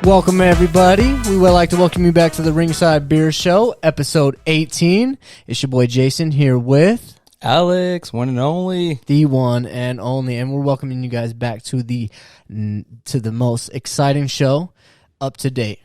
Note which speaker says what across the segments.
Speaker 1: Welcome, everybody. We would like to welcome you back to the Ringside Beer Show, episode 18. It's your boy Jason here with
Speaker 2: Alex, one and only.
Speaker 1: The one and only. And we're welcoming you guys back to the most exciting show up to date.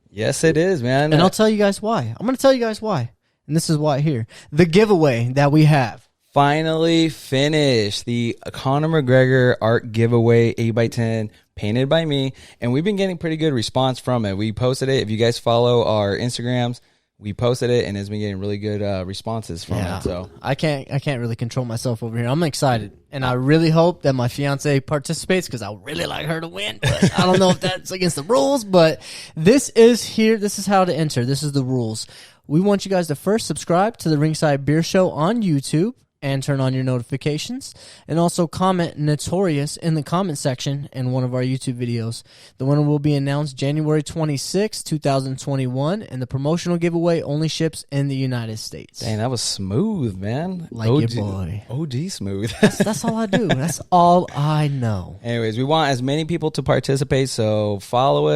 Speaker 2: Yes, it is, man.
Speaker 1: And I'll tell you guys why. I'm going to tell you guys why. And this is why here. The giveaway that we have.
Speaker 2: Finally finished the Conor McGregor art giveaway 8x10 painted by me, and we've been getting pretty good response from it. We posted it. If you guys follow our Instagrams, we posted it, and it's been getting really good responses from it. So
Speaker 1: I can't really control myself over here. I'm excited, and I really hope that my fiance participates because I would really like her to win. But I don't know if that's against the rules. But this is here. This is how to enter. This is the rules. We want you guys to first subscribe to the Ringside Beer Show on YouTube and turn on your notifications, and also comment Notorious in the comment section in one of our YouTube videos. The winner will be announced January 26, 2021, and the promotional giveaway only ships in the United States.
Speaker 2: Dang, that was smooth, man.
Speaker 1: Like OG, your boy.
Speaker 2: OG smooth.
Speaker 1: That's all I do. That's all I know.
Speaker 2: Anyways, we want as many people to participate, so follow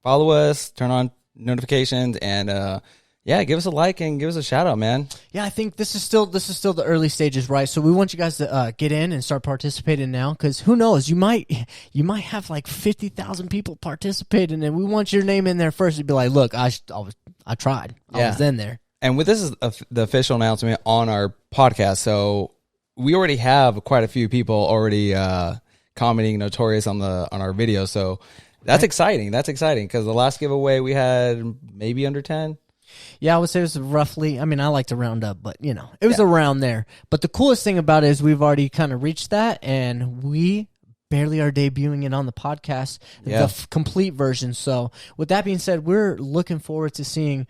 Speaker 2: us, turn on notifications, and yeah, give us a like and give us a shout out, man.
Speaker 1: Yeah, I think this is still the early stages, right? So we want you guys to get in and start participating now, because who knows, you might have like 50,000 people participating, and we want your name in there first to be like, look, I tried, I was in there.
Speaker 2: And this is the official announcement on our podcast, so we already have quite a few people already commenting Notorious on our video, so that's exciting. That's exciting because the last giveaway we had maybe under 10.
Speaker 1: Yeah, I would say it was roughly, I mean, I like to round up, but, you know, it was around there. But the coolest thing about it is we've already kind of reached that, and we barely are debuting it on the podcast, the complete version. So with that being said, we're looking forward to seeing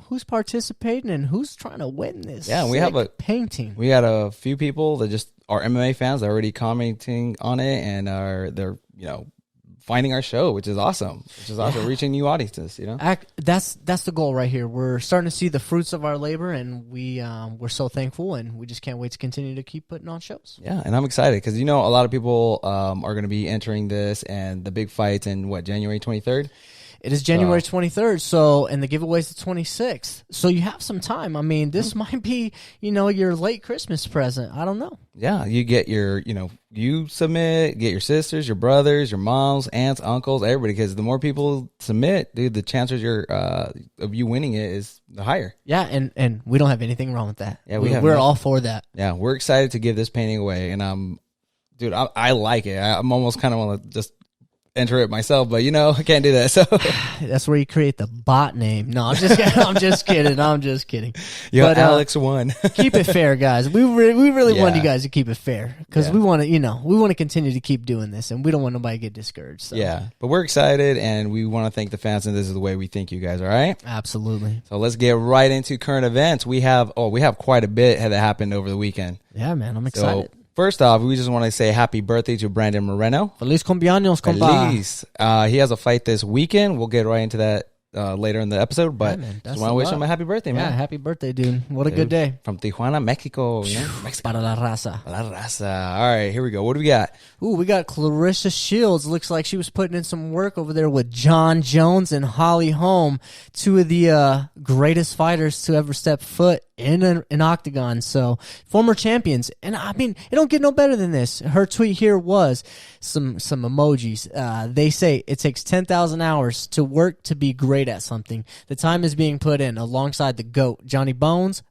Speaker 1: who's participating and who's trying to win this.
Speaker 2: Yeah, we have a
Speaker 1: painting.
Speaker 2: We got a few people that just are MMA fans that are already commenting on it, and they're finding our show, which is awesome. Reaching new audiences,
Speaker 1: That's the goal right here. We're starting to see the fruits of our labor, and we're so thankful, and we just can't wait to continue to keep putting on shows.
Speaker 2: Yeah, and I'm excited because a lot of people are going to be entering this and the big fights in January 23rd.
Speaker 1: It is January 23rd, and the giveaway's the 26th. So you have some time. I mean, this might be, your late Christmas present. I don't know.
Speaker 2: Yeah, you get your, you submit, get your sisters, your brothers, your moms, aunts, uncles, everybody, because the more people submit, dude, the chances of you winning it is the higher.
Speaker 1: Yeah, and we don't have anything wrong with that.
Speaker 2: Yeah,
Speaker 1: we're all for that.
Speaker 2: Yeah, we're excited to give this painting away, and I like it. I'm almost kind of want to just enter it myself, but I can't do that. So
Speaker 1: that's where you create the bot name. No, I'm just kidding. I'm just kidding.
Speaker 2: But Alex won.
Speaker 1: Keep it fair, guys. We really want you guys to keep it fair, because we want to continue to keep doing this, and we don't want nobody to get discouraged. So.
Speaker 2: Yeah, but we're excited, and we want to thank the fans, and this is the way we thank you guys. All right,
Speaker 1: absolutely.
Speaker 2: So let's get right into current events. We have quite a bit that happened over the weekend.
Speaker 1: Yeah, man, I'm excited.
Speaker 2: First off, we just want to say happy birthday to Brandon Moreno.
Speaker 1: Feliz cumpleaños, compa.
Speaker 2: Feliz. He has a fight this weekend. We'll get right into that later in the episode, but just want to wish him a happy birthday, man.
Speaker 1: Yeah, happy birthday, dude. What a good day.
Speaker 2: From Tijuana, Mexico.
Speaker 1: Para la raza.
Speaker 2: Para la raza. All right, here we go. What do we got?
Speaker 1: Ooh, we got Clarissa Shields. Looks like she was putting in some work over there with John Jones and Holly Holm, two of the greatest fighters to ever step foot in an octagon. So, former champions. And I mean, it don't get no better than this. Her tweet here was some emojis. They say it takes 10,000 hours to work to be great at something. The time is being put in alongside the GOAT, Johnny Bones,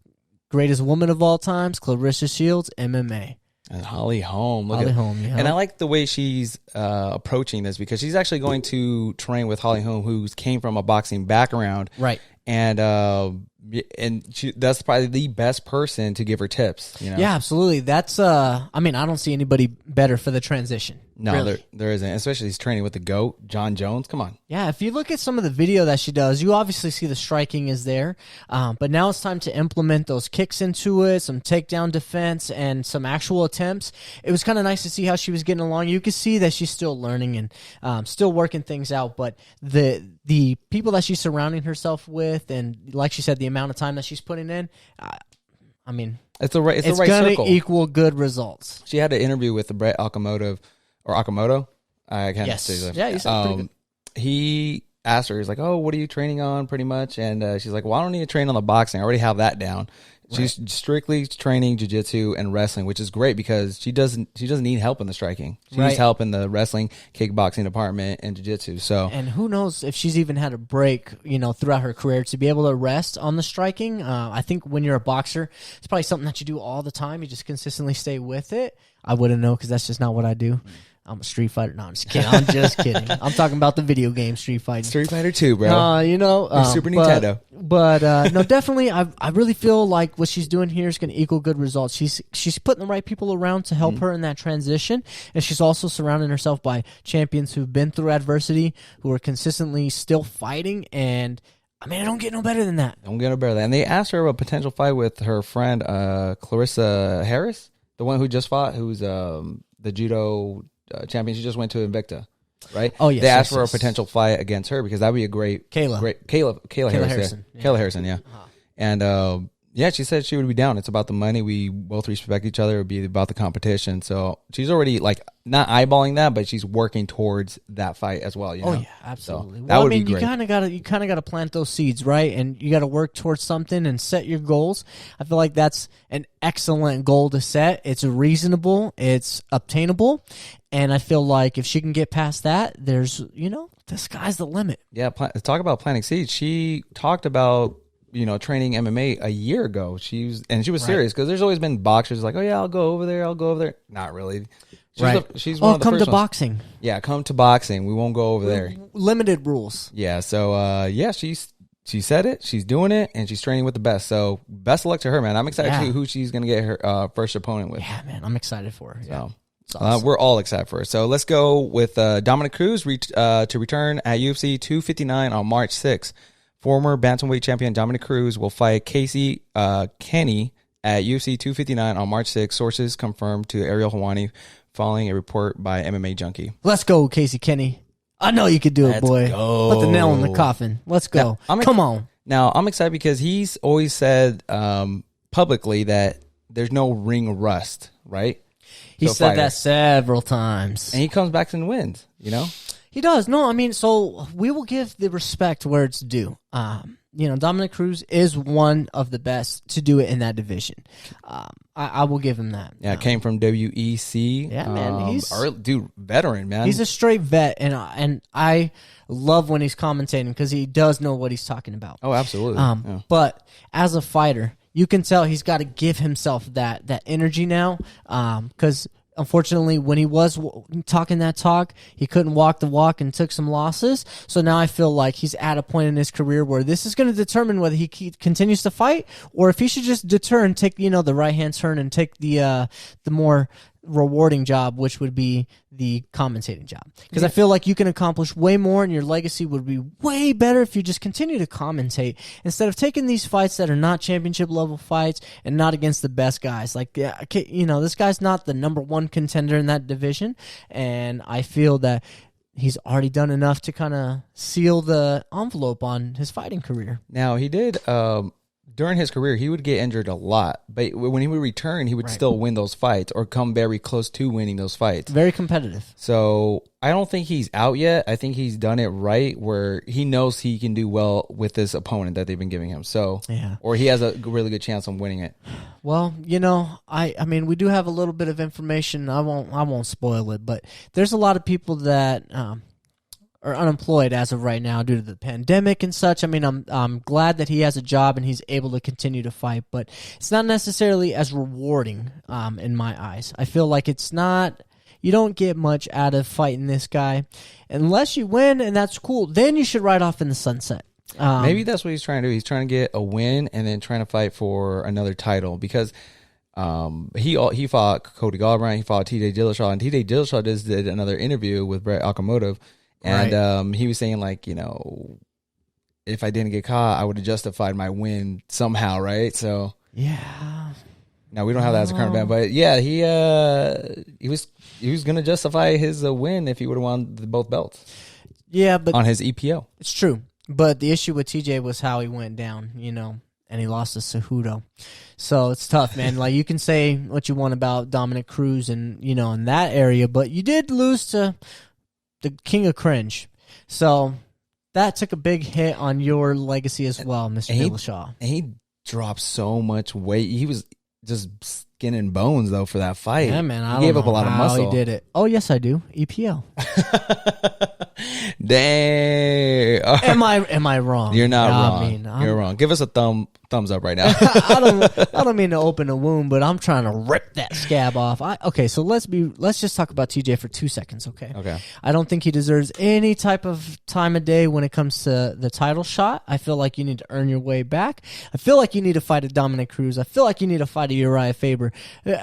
Speaker 1: greatest woman of all times, Clarissa Shields, MMA.
Speaker 2: And Holly Holm.
Speaker 1: Yeah.
Speaker 2: And I like the way she's approaching this, because she's actually going to train with Holly Holm, who came from a boxing background.
Speaker 1: Right.
Speaker 2: And that's probably the best person to give her tips.
Speaker 1: Yeah, absolutely. That's I don't see anybody better for the transition.
Speaker 2: No,
Speaker 1: really.
Speaker 2: there isn't. Especially he's training with the GOAT, John Jones. Come on.
Speaker 1: Yeah, if you look at some of the video that she does, you obviously see the striking is there. But now it's time to implement those kicks into it, some takedown defense, and some actual attempts. It was kind of nice to see how she was getting along. You could see that she's still learning and still working things out. But the people that she's surrounding herself with, and like she said, the amount of time that she's putting in, it's the right
Speaker 2: circle.
Speaker 1: It's going to equal good results.
Speaker 2: She had an interview with Brett Okamoto. I can't say that.
Speaker 1: Yeah, you said pretty good.
Speaker 2: asked her, he's like, "Oh, what are you training on?" Pretty much, and she's like, "Well, I don't need to train on the boxing. I already have that down." She's strictly training jiu-jitsu and wrestling, which is great because she doesn't need help in the striking. She needs help in the wrestling, kickboxing department, and jiu-jitsu. So,
Speaker 1: and who knows if she's even had a break, throughout her career to be able to rest on the striking. I think when you're a boxer, it's probably something that you do all the time. You just consistently stay with it. I wouldn't know because that's just not what I do. I'm a Street Fighter. No, I'm just kidding. I'm just kidding. I'm talking about the video game Street Fighter.
Speaker 2: Street Fighter 2, bro. Super Nintendo.
Speaker 1: But no, definitely, I really feel like what she's doing here is going to equal good results. She's putting the right people around to help her in that transition, and she's also surrounding herself by champions who've been through adversity, who are consistently still fighting, and I mean, I don't get no better than that.
Speaker 2: Don't get no better than that. And they asked her about a potential fight with her friend Clarissa Harris, the one who just fought, who's the judo champion. She just went to Invicta, right?
Speaker 1: Oh, yes.
Speaker 2: They asked for a potential fight against her because that would be a great
Speaker 1: Kayla
Speaker 2: Harrison.
Speaker 1: Yeah.
Speaker 2: Kayla Harrison, yeah. And she said she would be down. It's about the money. We both respect each other. It would be about the competition. So she's already not eyeballing that, but she's working towards that fight as well.
Speaker 1: Oh yeah, absolutely.
Speaker 2: So that would be great.
Speaker 1: You kind of gotta plant those seeds, right? And you gotta work towards something and set your goals. I feel like that's an excellent goal to set. It's reasonable. It's obtainable. And I feel like if she can get past that, there's, the sky's the limit.
Speaker 2: Yeah, talk about planting seeds. She talked about training MMA a year ago. She was serious because there's always been boxers like, oh yeah, I'll go over there. Not really. She's one of the
Speaker 1: come
Speaker 2: first
Speaker 1: to
Speaker 2: ones.
Speaker 1: Boxing.
Speaker 2: Yeah, come to boxing. We won't go over there.
Speaker 1: Limited rules.
Speaker 2: Yeah. So she said it. She's doing it, and she's training with the best. So best of luck to her, man. I'm excited to see who she's gonna get her first opponent with.
Speaker 1: Yeah, man, I'm excited for her. Yeah.
Speaker 2: So, awesome. We're all excited for it. So let's go with Dominic Cruz to return at UFC 259 on March 6th. Former bantamweight champion Dominic Cruz will fight Casey Kenny at UFC 259 on March 6th. Sources confirmed to Ariel Helwani following a report by MMA Junkie.
Speaker 1: Let's go, Casey Kenny. I know you could do it, boy.
Speaker 2: Go.
Speaker 1: Put the nail in the coffin. Let's go. Come on.
Speaker 2: Now, I'm excited because he's always said publicly that there's no ring rust, right?
Speaker 1: He said that several times.
Speaker 2: And he comes back and wins,
Speaker 1: He does. No, I mean, so we will give the respect where it's due. Dominic Cruz is one of the best to do it in that division. I will give him that.
Speaker 2: Yeah, came from WEC.
Speaker 1: Yeah, man. He's
Speaker 2: veteran, man.
Speaker 1: He's a straight vet, and I love when he's commentating because he does know what he's talking about.
Speaker 2: Oh, absolutely.
Speaker 1: But as a fighter, you can tell he's got to give himself that energy now because unfortunately, when he was talking that talk, he couldn't walk the walk and took some losses. So now I feel like he's at a point in his career where this is going to determine whether he continues to fight or if he should just deter and take, the right-hand turn and take the more rewarding job, which would be the commentating job. Because I feel like you can accomplish way more and your legacy would be way better if you just continue to commentate instead of taking these fights that are not championship level fights and not against the best guys. Like, this guy's not the number one contender in that division, and I feel that he's already done enough to kind of seal the envelope on his fighting career.
Speaker 2: Now, he did during his career, he would get injured a lot, but when he would return, he would still win those fights or come very close to winning those fights.
Speaker 1: Very competitive.
Speaker 2: So I don't think he's out yet. I think he's done it right where he knows he can do well with this opponent that they've been giving him. So, or he has a really good chance on winning it.
Speaker 1: Well, I mean, we do have a little bit of information. I won't spoil it, but there's a lot of people that are unemployed as of right now due to the pandemic and such. I mean, I'm glad that he has a job and he's able to continue to fight, but it's not necessarily as rewarding in my eyes. I feel like it's not. You don't get much out of fighting this guy unless you win, and that's cool. Then you should ride off in the sunset.
Speaker 2: Maybe that's what he's trying to do. He's trying to get a win and then trying to fight for another title because he fought Cody Garbrandt, he fought T.J. Dillashaw, and T.J. Dillashaw just did another interview with Brett Okamoto. And he was saying, like, if I didn't get caught, I would have justified my win somehow, right? So
Speaker 1: yeah.
Speaker 2: Now we don't have that as a current event, but yeah, he was gonna justify his win if he would have won both belts.
Speaker 1: Yeah, but
Speaker 2: on his EPO,
Speaker 1: it's true. But the issue with TJ was how he went down, and he lost to Cejudo. So it's tough, man. Like, you can say what you want about Dominic Cruz and in that area, but you did lose to the king of cringe. So that took a big hit on your legacy as well, Mr. Dillashaw.
Speaker 2: And he dropped so much weight. He was just skin and bones though for that fight.
Speaker 1: Yeah, man.
Speaker 2: He gave up a lot of muscle.
Speaker 1: He did it. Oh, yes, I do. EPO.
Speaker 2: Dang.
Speaker 1: Am I wrong?
Speaker 2: You're not wrong. You're wrong. Give us a thumbs up right now.
Speaker 1: I don't mean to open a wound, but I'm trying to rip that scab off. Okay, so let's just talk about TJ for 2 seconds, okay?
Speaker 2: Okay.
Speaker 1: I don't think he deserves any type of time of day when it comes to the title shot. I feel like you need to earn your way back. I feel like you need to fight a Dominic Cruz. I feel like you need to fight a Uriah Faber.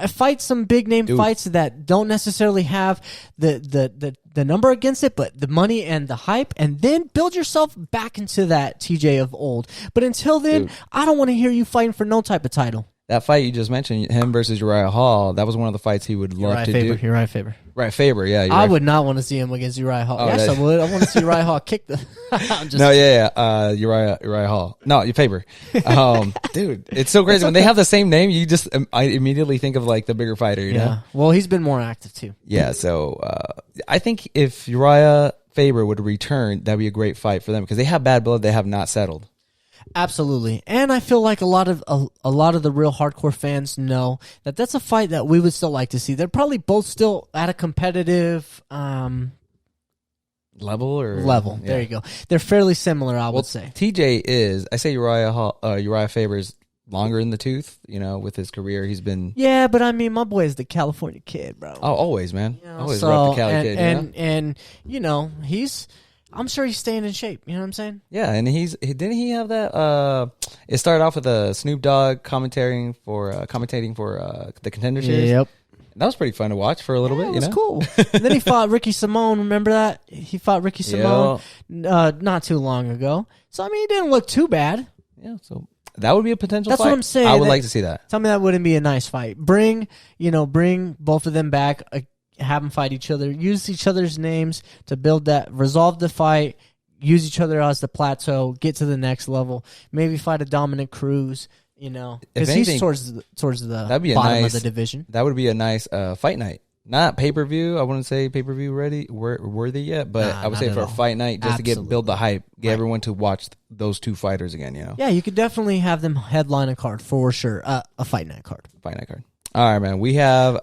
Speaker 1: Fight some big name fights that don't necessarily have the number against it, but the money and the hype, and then build yourself back into that TJ of old. But until then, I don't want to hear you fighting for no type of title.
Speaker 2: That fight you just mentioned, him versus Uriah Hall, that was one of the fights he would love to do.
Speaker 1: Uriah Faber.
Speaker 2: Right, Faber, yeah.
Speaker 1: I would not want to see him against Uriah Hall. Yes, I would. I want to see Uriah Hall kick the...
Speaker 2: Uriah Hall. No, you Faber. Dude, it's so crazy. When they have the same name, I immediately think of like the bigger fighter, you know?
Speaker 1: Well, he's been more active too.
Speaker 2: Yeah, so I think if Uriah Faber would return, that'd be a great fight for them because they have bad blood. They have not settled.
Speaker 1: Absolutely, and I feel like a lot of the real hardcore fans know that that's a fight that we would still like to see. They're probably both still at a competitive
Speaker 2: level.
Speaker 1: Yeah. There you go. They're fairly similar, I would say.
Speaker 2: TJ is. I say Uriah Faber is longer in the tooth. You know, with his career, he's been.
Speaker 1: Yeah, but I mean, my boy is the California kid, bro.
Speaker 2: Oh, always, man.
Speaker 1: You know,
Speaker 2: always rep the Cali kid.
Speaker 1: And you know I'm sure he's staying in shape. You know what I'm saying?
Speaker 2: Yeah, and didn't he have that? It started off with a Snoop Dogg commentating for the Contender Series.
Speaker 1: Yep,
Speaker 2: that was pretty fun to watch for a little bit.
Speaker 1: It was cool. And then he fought Ricky Simone. Remember that? He fought Ricky Simone not too long ago. So I mean, he didn't look too bad.
Speaker 2: Yeah, so that would be a potential.
Speaker 1: That's
Speaker 2: fight.
Speaker 1: what I'm saying.
Speaker 2: I would like to see that.
Speaker 1: Tell me that wouldn't be a nice fight. Bring both of them back. Have them fight each other. Use each other's names to resolve the fight. Use each other as the plateau. Get to the next level. Maybe fight a Dominic Cruz. You know, because he's towards the bottom of the division.
Speaker 2: That would be a nice fight night. Not pay-per-view. I wouldn't say pay-per-view worthy yet, but I would say for a fight night just to build the hype, get everyone to watch those two fighters again. You know.
Speaker 1: Yeah, you could definitely have them headline a card for sure. A fight night card.
Speaker 2: Fight night card. All right, man. We have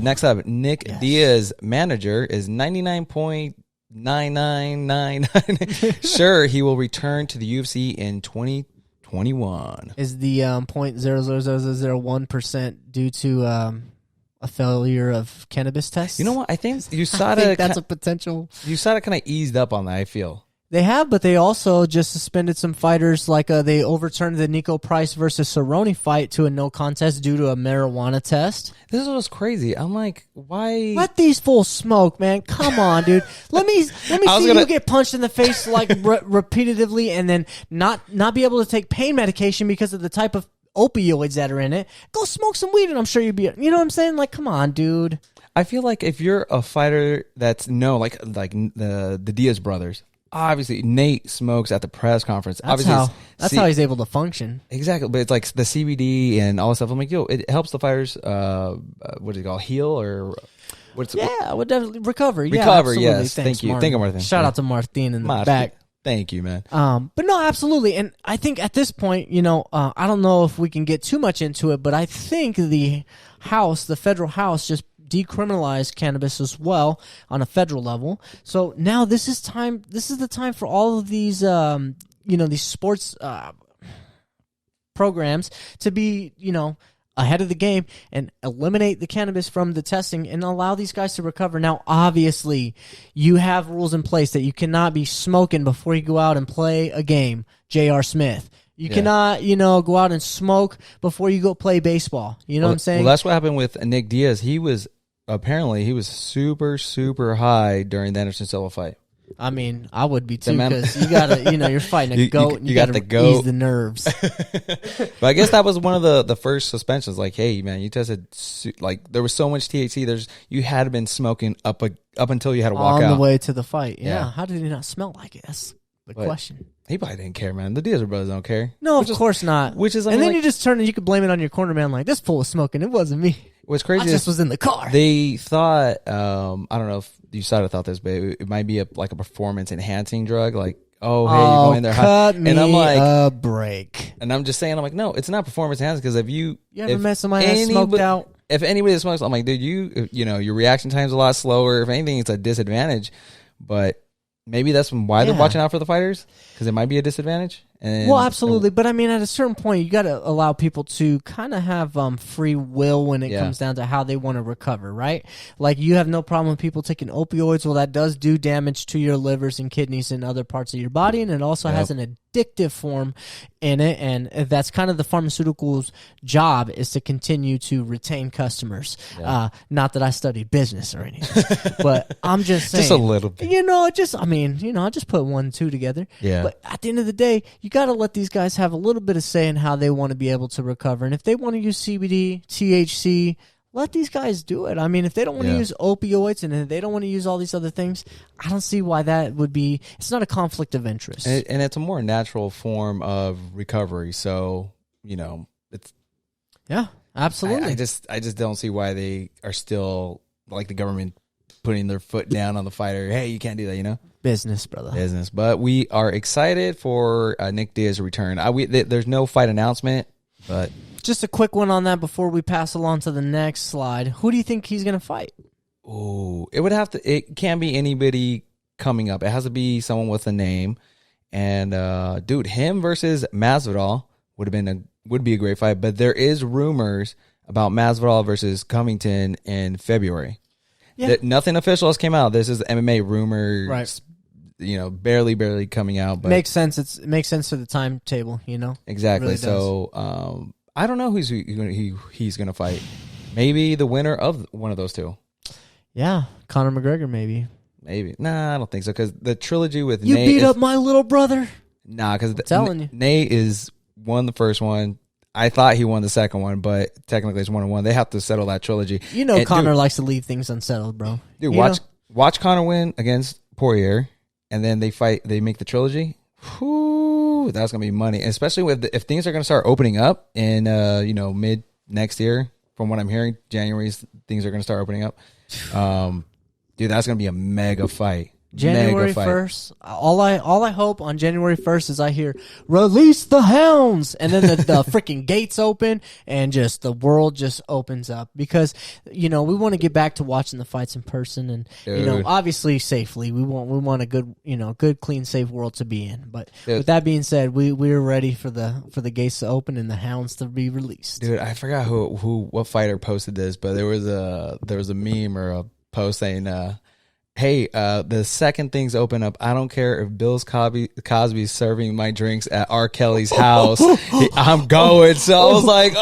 Speaker 2: next up, Nick Diaz, manager, is 99.9999 sure he will return to the UFC in 2021.
Speaker 1: Is the 0.00001% due to a failure of cannabis tests?
Speaker 2: You know what? I think
Speaker 1: that's a potential.
Speaker 2: USADA kind of eased up on that, I feel.
Speaker 1: They have, but they also just suspended some fighters. Like they overturned the Nico Price versus Cerrone fight to a no contest due to a marijuana test.
Speaker 2: This was crazy. I'm like, why?
Speaker 1: Let these fools smoke, man. Come on, dude. Let me see you get punched in the face like repeatedly, and then not be able to take pain medication because of the type of opioids that are in it. Go smoke some weed, and I'm sure you'd be. You know what I'm saying? Like, come on, dude.
Speaker 2: I feel like if you're a fighter that's like the Diaz brothers. Obviously, Nate smokes at the press conference. That's how he's able to function.
Speaker 1: Exactly,
Speaker 2: but it's like the CBD and all this stuff. I'm like, it helps the fighters. What do you call heal or what's?
Speaker 1: Yeah, would definitely recover.
Speaker 2: Recover,
Speaker 1: yeah,
Speaker 2: yes. Thank you, Martin.
Speaker 1: Shout out to Martin in the back.
Speaker 2: Thank you, man.
Speaker 1: But no, absolutely. And I think at this point, I don't know if we can get too much into it, but I think the federal house, just decriminalize cannabis as well on a federal level. So now this is the time for all of these these sports programs to be ahead of the game and eliminate the cannabis from the testing and allow these guys to recover. Now obviously you have rules in place that you cannot be smoking before you go out and play a game. J.R. Smith, you cannot, go out and smoke before you go play baseball. You know what I'm saying?
Speaker 2: Well, that's what happened with Nick Diaz. He was super, super high during the Anderson Silva fight.
Speaker 1: I mean, I would be too, because you gotta, you're fighting a goat, and you gotta ease the nerves.
Speaker 2: But I guess that was one of the first suspensions. Like, hey, man, you tested there was so much THC. You had been smoking up until you had to walk out
Speaker 1: on the way to the fight. Yeah. How did he not smell like it? That's the question.
Speaker 2: He probably didn't care, man. The Diaz brothers don't care.
Speaker 1: No, of course not. Then you just turn and you could blame it on your corner man. Like, this fool was smoking. It wasn't me.
Speaker 2: What's crazy?
Speaker 1: I just was in the car.
Speaker 2: They thought, I don't know if USADA thought this, but it might be a performance enhancing drug. Like, oh, hey, you're going there.
Speaker 1: Cut me
Speaker 2: and I'm like,
Speaker 1: a break.
Speaker 2: and I'm just saying, I'm like, no, it's not performance enhancing because if you
Speaker 1: ever met somebody that smoked out?
Speaker 2: If anybody that smokes, I'm like, dude, you know, your reaction time's a lot slower. If anything, it's a disadvantage. But maybe that's why they're watching out for the fighters, because it might be a disadvantage. And,
Speaker 1: well, absolutely. But I mean, at a certain point, you got to allow people to kind of have free will when it comes down to how they want to recover, right? Like, you have no problem with people taking opioids. Well, that does do damage to your livers and kidneys and other parts of your body, and it also has an addictive form in it, and that's kind of the pharmaceuticals' job, is to continue to retain customers. Not that I studied business or anything, but I'm just saying.
Speaker 2: Just a little bit.
Speaker 1: I just put 1 and 2 together.
Speaker 2: Yeah.
Speaker 1: But at the end of the day, you got to let these guys have a little bit of say in how they want to be able to recover. And if they want to use CBD, THC, let these guys do it. I mean, if they don't want to use opioids and if they don't want to use all these other things, I don't see why that would be. It's not a conflict of interest.
Speaker 2: And it's a more natural form of recovery. So, it's.
Speaker 1: Yeah, absolutely.
Speaker 2: I just don't see why they are still, like, the government putting their foot down on the fighter. Hey, you can't do that,
Speaker 1: Business, brother.
Speaker 2: Business. But we are excited for Nick Diaz's return. There's no fight announcement, but
Speaker 1: just a quick one on that before we pass along to the next slide. Who do you think he's going to fight?
Speaker 2: Oh, it can't be anybody coming up. It has to be someone with a name. And dude, him versus Masvidal would be a great fight. But there is rumors about Masvidal versus Covington in February. Yeah. Nothing official has came out. This is MMA rumors.
Speaker 1: Right.
Speaker 2: Barely coming out, but
Speaker 1: makes sense. It makes sense to the timetable,
Speaker 2: Exactly.
Speaker 1: Really
Speaker 2: so, I don't know who's he's going to fight. Maybe the winner of one of those two.
Speaker 1: Yeah, Conor McGregor, maybe.
Speaker 2: Nah, I don't think so, because the trilogy with
Speaker 1: you
Speaker 2: Nate
Speaker 1: beat up my little brother.
Speaker 2: Nah, because
Speaker 1: telling you,
Speaker 2: Nate won the first one. I thought he won the second one, but technically it's 1-1. They have to settle that trilogy.
Speaker 1: Conor likes to leave things unsettled, bro.
Speaker 2: Dude, watch Conor win against Poirier. And then they fight. They make the trilogy. Whew, that's gonna be money, and especially if things are gonna start opening up in mid next year. From what I'm hearing, January's things are gonna start opening up. Dude, that's gonna be a mega fight.
Speaker 1: January 1st. All I hope on January 1st is I hear release the hounds, and then the freaking gates open and just the world just opens up, because we want to get back to watching the fights in person, and obviously safely. We want a good good, clean, safe world to be in. But with that being said, we're ready for the gates to open and the hounds to be released.
Speaker 2: Dude, I forgot what fighter posted this, but there was a meme or a post saying hey, the second things open up, I don't care if Bill Cosby's serving my drinks at R. Kelly's house. I'm going. So I was like,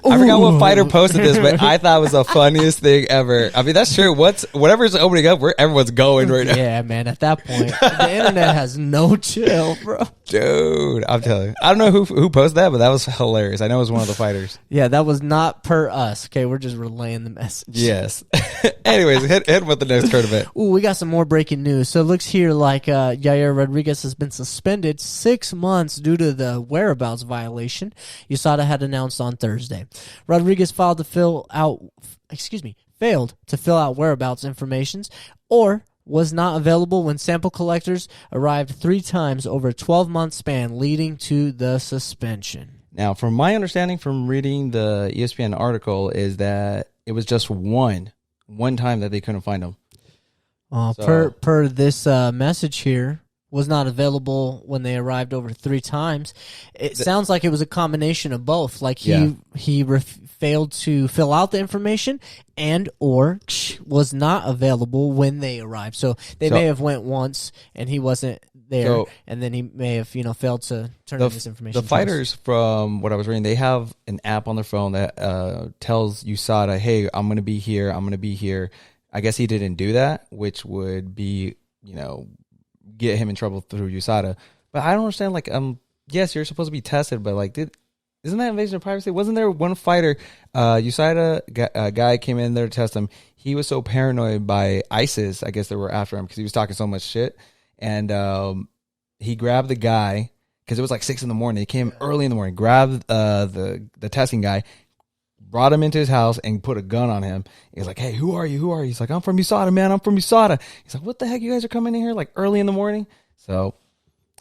Speaker 2: I forgot what fighter posted this, but I thought it was the funniest thing ever. I mean, that's true. Whatever's opening up, everyone's going right now.
Speaker 1: Yeah, man. At that point, the internet has no chill, bro.
Speaker 2: Dude, I'm telling you. I don't know who posted that, but that was hilarious. I know it was one of the fighters.
Speaker 1: Yeah, that was not per us. Okay, we're just relaying the message.
Speaker 2: Yes. Anyways, hit with the next tournament.
Speaker 1: Ooh, we got some more breaking news. So it looks here like Yair Rodriguez has been suspended 6 months due to the whereabouts violation USADA had announced on Thursday. Rodriguez failed to fill out whereabouts information, or was not available when sample collectors arrived 3 times over a 12-month span, leading to the suspension.
Speaker 2: Now, from my understanding from reading the ESPN article, is that it was just one time that they couldn't find him.
Speaker 1: Per this message here, was not available when they arrived over 3 times. It sounds like it was a combination of both. Like he failed to fill out the information and or was not available when they arrived. So they may have went once and he wasn't there, and then he may have failed to turn in this information.
Speaker 2: The fighters, from what I was reading, they have an app on their phone that tells USADA, hey, I'm going to be here, I'm going to be here. I guess he didn't do that, which would be, get him in trouble through USADA. But I don't understand, like, yes, you're supposed to be tested, but like, isn't that invasion of privacy? Wasn't there one fighter, USADA guy came in there to test him. He was so paranoid by ISIS, I guess they were after him because he was talking so much shit. And he grabbed the guy, because it was like 6 a.m. He came early in the morning, grabbed the testing guy, brought him into his house and put a gun on him. He's like, hey, who are you? He's like, I'm from USADA, man. I'm from USADA. He's like, what the heck? You guys are coming in here like early in the morning? So,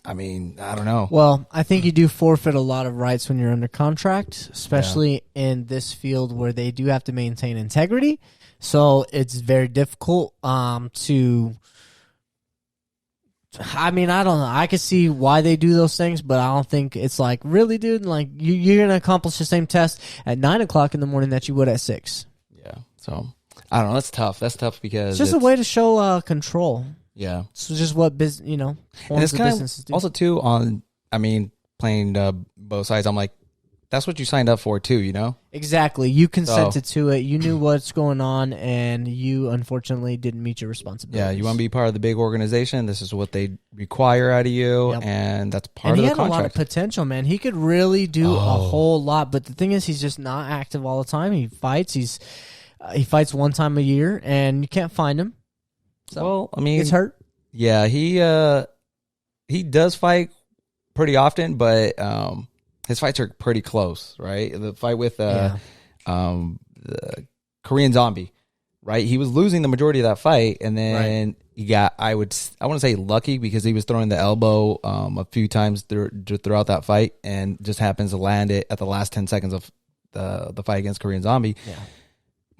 Speaker 2: I mean, I don't know.
Speaker 1: Well, I think you do forfeit a lot of rights when you're under contract, especially in this field where they do have to maintain integrity. So it's very difficult to. I mean, I don't know. I could see why they do those things, but I don't think it's like, really, dude. Like you're gonna accomplish the same test at 9 o'clock in the morning that you would at 6.
Speaker 2: Yeah. So I don't know. That's tough. That's tough because
Speaker 1: it's just a way to show control.
Speaker 2: Yeah.
Speaker 1: So just what business,
Speaker 2: and it's kind of also too on. I mean, playing both sides. I'm like, that's what you signed up for too. You know.
Speaker 1: Exactly. You consented to it. You knew what's going on, and you unfortunately didn't meet your responsibilities.
Speaker 2: Yeah. You want to be part of the big organization. This is what they require out of you, and that's part of the contract.
Speaker 1: And he had a lot of potential, man. He could really do a whole lot, but the thing is, he's just not active all the time. He fights. He fights one time a year, and you can't find him. So,
Speaker 2: well, I mean,
Speaker 1: he's hurt.
Speaker 2: Yeah, he does fight pretty often, but his fights are pretty close, right? The fight with the Korean Zombie, right? He was losing the majority of that fight, and then he got I want to say lucky because he was throwing the elbow a few times throughout that fight, and just happens to land it at the last 10 seconds of the fight against Korean Zombie.
Speaker 1: Yeah.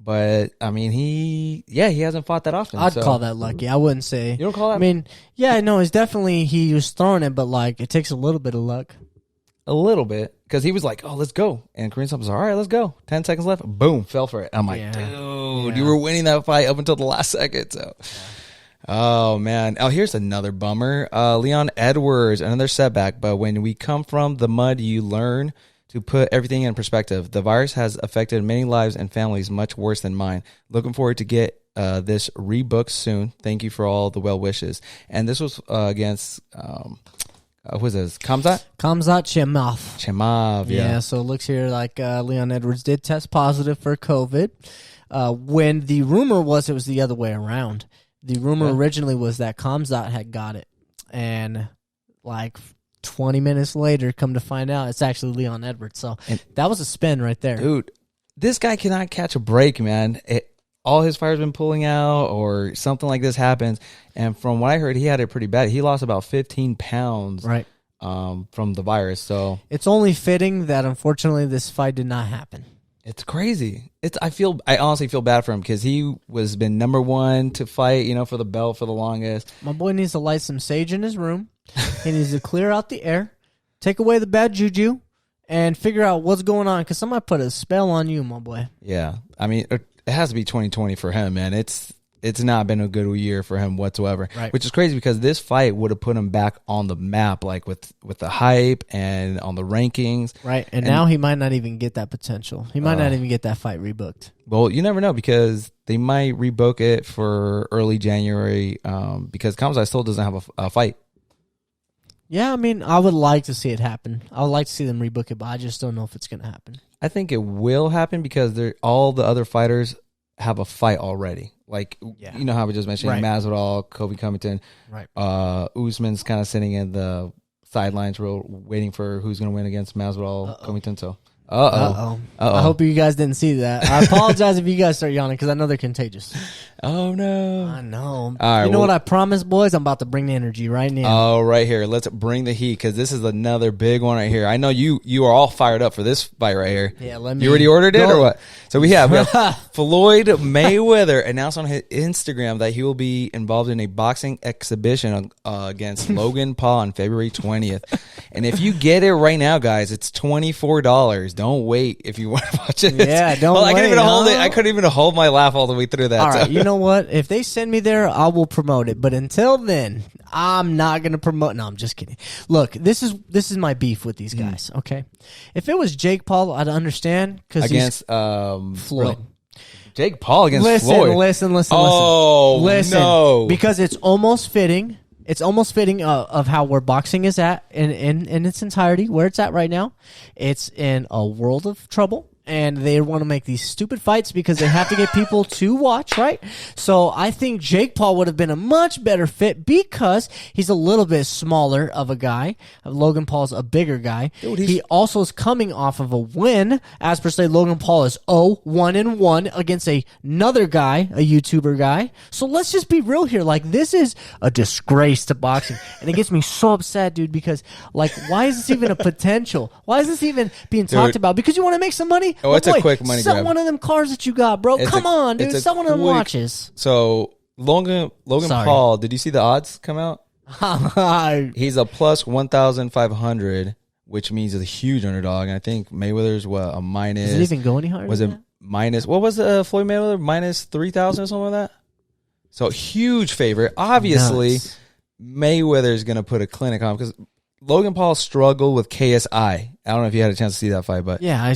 Speaker 2: But I mean, he hasn't fought that often.
Speaker 1: I'd call that lucky. I wouldn't say.
Speaker 2: You don't call that?
Speaker 1: I mean, yeah, no, it's definitely he was throwing it, but like it takes a little bit of luck.
Speaker 2: A little bit, because he was like, "Oh, let's go," and Korean Zombie was all right. Let's go. 10 seconds left. Boom, fell for it. I'm like, dude, you were winning that fight up until the last second. So, oh man. Oh, here's another bummer. Leon Edwards, another setback. But when we come from the mud, you learn to put everything in perspective. The virus has affected many lives and families much worse than mine. Looking forward to get this rebooked soon. Thank you for all the well wishes. And this was against who was this? Khamzat
Speaker 1: Chimaev.
Speaker 2: Yeah.
Speaker 1: So it looks here like Leon Edwards did test positive for COVID. When the rumor was it was the other way around. The rumor originally was that Khamzat had got it, and like 20 minutes later, come to find out, it's actually Leon Edwards. So that was a spin right there.
Speaker 2: Dude, this guy cannot catch a break, man. All his fighters been pulling out or something like this happens. And from what I heard, he had it pretty bad. He lost about 15 pounds from the virus. So
Speaker 1: it's only fitting that, unfortunately, this fight did not happen.
Speaker 2: It's crazy. I honestly feel bad for him because he was been number one to fight, for the belt for the longest.
Speaker 1: My boy needs to light some sage in his room. He needs to clear out the air, take away the bad juju, and figure out what's going on, because somebody put a spell on you, my boy.
Speaker 2: Yeah. I mean, it has to be 2020 for him, man. It's not been a good year for him whatsoever, which is crazy because this fight would have put him back on the map, like with the hype and on the rankings.
Speaker 1: Right, and now he might not even get that potential. He might not even get that fight rebooked.
Speaker 2: Well, you never know, because they might rebook it for early January because Khamzat still doesn't have a fight.
Speaker 1: Yeah, I mean, I would like to see it happen. I would like to see them rebook it, but I just don't know if it's going to happen.
Speaker 2: I think it will happen because all the other fighters have a fight already. Like, you know how we just mentioned Masvidal, Kobe Covington. Right. Usman's kind of sitting in the sidelines waiting for who's going to win against Masvidal, Covington. So, I
Speaker 1: hope you guys didn't see that. I apologize if you guys start yawning, because I know they're contagious.
Speaker 2: Oh, no.
Speaker 1: I know.
Speaker 2: All right,
Speaker 1: you know what I promise, boys? I'm about to bring the energy right now.
Speaker 2: Oh, right here. Let's bring the heat, because this is another big one right here. I know you are all fired up for this fight right here.
Speaker 1: Yeah, let me.
Speaker 2: You already ordered it or what? So we have Floyd Mayweather announced on his Instagram that he will be involved in a boxing exhibition against Logan Paul on February 20th. And if you get it right now, guys, it's $24. Don't wait if you want to watch it.
Speaker 1: Yeah, don't wait.
Speaker 2: I couldn't even hold it. I couldn't even hold my laugh all the way through that.
Speaker 1: All right, you know what? If they send me there, I will promote it. But until then, I'm not going to promote. No, I'm just kidding. Look, this is my beef with these guys, okay? If it was Jake Paul, I'd understand.
Speaker 2: Against
Speaker 1: Floyd.
Speaker 2: Jake Paul against Floyd.
Speaker 1: Listen.
Speaker 2: Oh,
Speaker 1: listen,
Speaker 2: no.
Speaker 1: because it's almost fitting. It's almost fitting of how where boxing is at in its entirety, where it's at right now. It's in a world of trouble. and they want to make these stupid fights because they have to get people to watch, right? So I think Jake Paul would have been a much better fit because he's a little bit smaller of a guy. Logan Paul's a bigger guy.
Speaker 2: Dude,
Speaker 1: he also is coming off of a win. As per se, Logan Paul is 0-1-1 against another guy, a YouTuber guy. So let's just be real here. Like, this is a disgrace to boxing. And it gets me so upset, dude, because, like, why is this even a potential? Why is this even being talked about? Because you want to make some money?
Speaker 2: Oh, it's a quick money
Speaker 1: sell
Speaker 2: grab.
Speaker 1: one of them cars that you got, bro. Come on, dude. Sell one of them watches.
Speaker 2: So, Logan Paul, did you see the odds come out? He's a plus 1,500, which means he's a huge underdog. And I think Mayweather's a minus.
Speaker 1: Does it even go any higher?
Speaker 2: Was it
Speaker 1: that?
Speaker 2: Minus? What was Floyd Mayweather? Minus 3,000 or something like that? So, huge favorite. Obviously, Mayweather's going to put a clinic on because Logan Paul struggled with KSI. I don't know if you had a chance to see that fight, but
Speaker 1: yeah.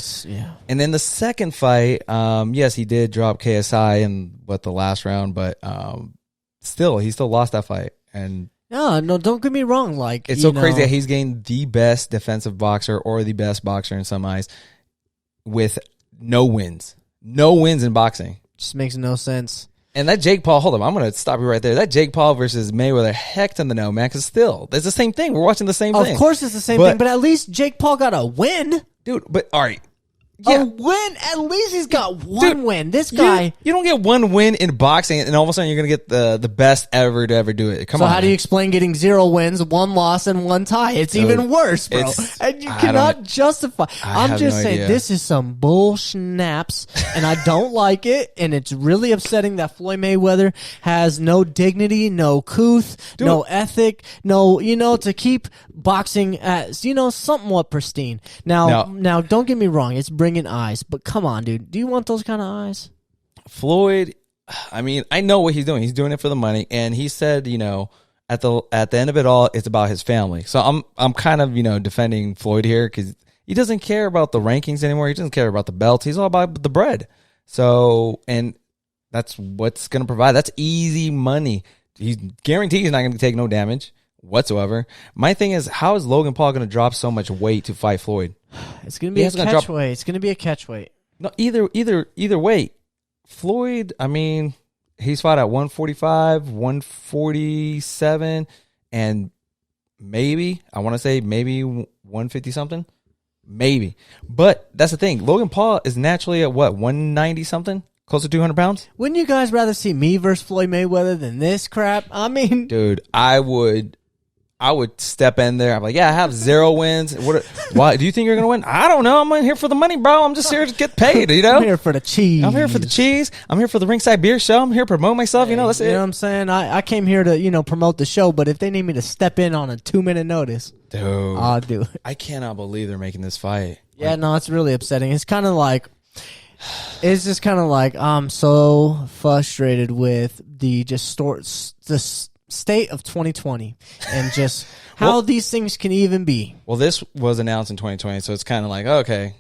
Speaker 2: And then the second fight, yes, he did drop KSI in the last round, but he still lost that fight. And
Speaker 1: no, don't get me wrong. Like,
Speaker 2: it's so crazy that he's getting the best defensive boxer or the best boxer in some eyes with no wins in boxing.
Speaker 1: Just makes no sense.
Speaker 2: And that Jake Paul, hold on, I'm going to stop you right there. That Jake Paul versus Mayweather, heck in the no, man, because still, it's the same thing. We're watching the same thing.
Speaker 1: Of course it's the same thing, but at least Jake Paul got a win.
Speaker 2: Dude, but all right.
Speaker 1: Yeah. A win? At least he's got one win. This guy.
Speaker 2: You don't get one win in boxing, and all of a sudden you're going to get the best ever to ever do it. Come on.
Speaker 1: So how do you explain getting 0 wins, 1 loss, and 1 tie? It's even worse, bro. And you cannot justify. I'm just saying, this is some bull snaps, and I don't like it, and it's really upsetting that Floyd Mayweather has no dignity, no couth, no ethic, to keep boxing as, somewhat pristine. Now, don't get me wrong. It's bringing eyes, but come on, dude. Do you want those kind of eyes?
Speaker 2: Floyd, I mean, I know what he's doing. He's doing it for the money, and he said, at the end of it all, it's about his family. So I'm kind of defending Floyd here because he doesn't care about the rankings anymore. He doesn't care about the belts. He's all about the bread. So, and that's what's going to provide. That's easy money. He's guaranteed he's not going to take no damage whatsoever. My thing is, how is Logan Paul going to drop so much weight to fight Floyd?
Speaker 1: It's going to be a catch weight. It's going to be a catch weight.
Speaker 2: No, either way. Floyd, I mean, he's fought at 145, 147, and maybe 150 something. Maybe. But that's the thing. Logan Paul is naturally at 190 something? Close to 200 pounds?
Speaker 1: Wouldn't you guys rather see me versus Floyd Mayweather than this crap? I mean,
Speaker 2: dude, I would step in there. I'm like, yeah, I have 0 wins. Why do you think you're gonna win? I don't know. I'm in here for the money, bro. I'm just here to get paid.
Speaker 1: I'm here for the cheese.
Speaker 2: I'm here for the cheese. I'm here for the Ringside Beer Show. I'm here to promote myself. That's it.
Speaker 1: You know what I'm saying? I came here to promote the show. But if they need me to step in on a 2-minute notice,
Speaker 2: dude,
Speaker 1: I'll do it.
Speaker 2: I cannot believe they're making this fight.
Speaker 1: Yeah, no, it's really upsetting. It's kind of like. It's just kind of like I'm so frustrated with the state of 2020 and just how these things can even be.
Speaker 2: Well, this was announced in 2020, so it's kind of like, okay,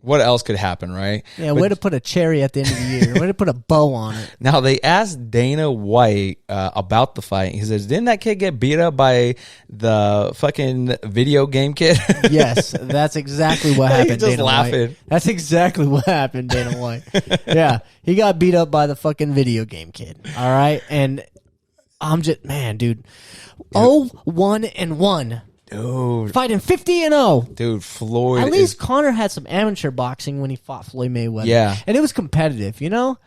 Speaker 2: what else could happen, right?
Speaker 1: Yeah, way to put a cherry at the end of the year. Way to put a bow on it.
Speaker 2: Now, they asked Dana White about the fight. He says, didn't that kid get beat up by the fucking video game kid?
Speaker 1: Yes, that's exactly what happened,
Speaker 2: He's just
Speaker 1: Dana
Speaker 2: laughing.
Speaker 1: White. That's exactly what happened, Dana White. Yeah, he got beat up by the fucking video game kid. All right? And I'm just, man, dude. 0-1-1.
Speaker 2: Dude.
Speaker 1: Fighting 50-0.
Speaker 2: Dude, Floyd.
Speaker 1: At least Conor had some amateur boxing when he fought Floyd Mayweather.
Speaker 2: Yeah.
Speaker 1: And it was competitive, Don't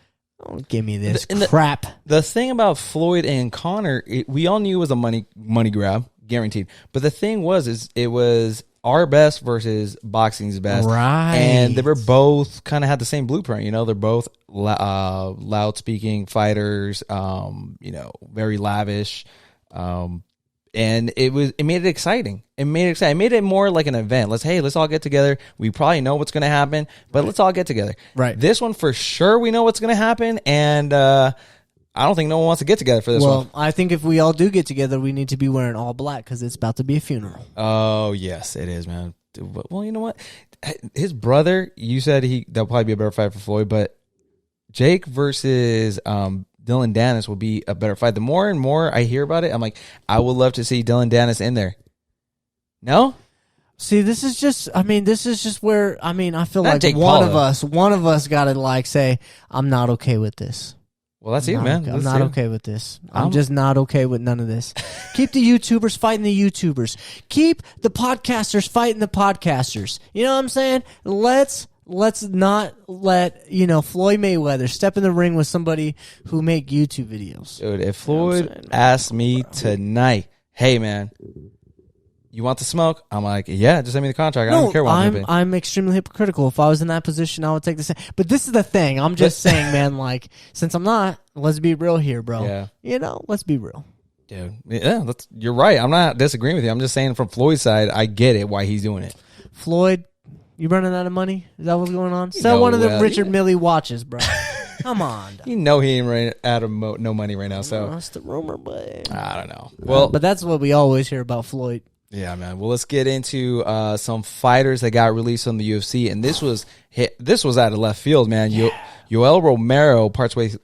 Speaker 1: give me this crap.
Speaker 2: The thing about Floyd and Conor, we all knew it was a money grab, guaranteed. But the thing was, it was our best versus boxing's best.
Speaker 1: Right.
Speaker 2: And they were both kind of had the same blueprint. They're both loud speaking fighters, very lavish. And it made it exciting. It made it more like an event. Let's all get together. We probably know what's going to happen, but let's all get together.
Speaker 1: Right.
Speaker 2: This one for sure we know what's going to happen, and I don't think no one wants to get together for this one.
Speaker 1: Well, I think if we all do get together, we need to be wearing all black because it's about to be a funeral.
Speaker 2: Oh yes, it is, man. Well, you know what? His brother, you said that'll probably be a better fight for Floyd, but Jake versus Dylan Dennis will be a better fight. The more and more I hear about it, I'm like, I would love to see Dylan Dennis in there. No?
Speaker 1: See, this is just where, I feel
Speaker 2: Not
Speaker 1: like
Speaker 2: Jake
Speaker 1: one
Speaker 2: Paul,
Speaker 1: of us got to like say, I'm not okay with this.
Speaker 2: Well, that's
Speaker 1: I'm
Speaker 2: you,
Speaker 1: not
Speaker 2: man.
Speaker 1: okay- I'm
Speaker 2: That's
Speaker 1: not
Speaker 2: you.
Speaker 1: okay with this. I'm just not okay with none of this. Keep the YouTubers fighting the YouTubers. Keep the podcasters fighting the podcasters. You know what I'm saying? Let's not let, Floyd Mayweather step in the ring with somebody who make YouTube videos.
Speaker 2: Dude, if
Speaker 1: You know what I'm
Speaker 2: Floyd
Speaker 1: saying?
Speaker 2: asked me tonight, hey, man, you want the smoke? I'm like, yeah, just send me the contract. I don't care what I'm going to pay.
Speaker 1: I'm extremely hypocritical. If I was in that position, I would take the same. But this is the thing. I'm just saying, man, like, since I'm not, let's be real here, bro.
Speaker 2: Yeah.
Speaker 1: Let's be real.
Speaker 2: Dude, yeah, you're right. I'm not disagreeing with you. I'm just saying from Floyd's side, I get it why he's doing it.
Speaker 1: Floyd, you running out of money? Is that what's going on? Sell one of the Richard Mille watches, bro. Come on.
Speaker 2: You know he ain't running out of no money right now, so.
Speaker 1: That's the rumor, but
Speaker 2: I don't know. Well,
Speaker 1: but that's what we always hear about Floyd.
Speaker 2: yeah, man. Well, let's get into some fighters that got released on the UFC, and this was out of left field, man.
Speaker 1: Yeah.
Speaker 2: Yoel Romero parts ways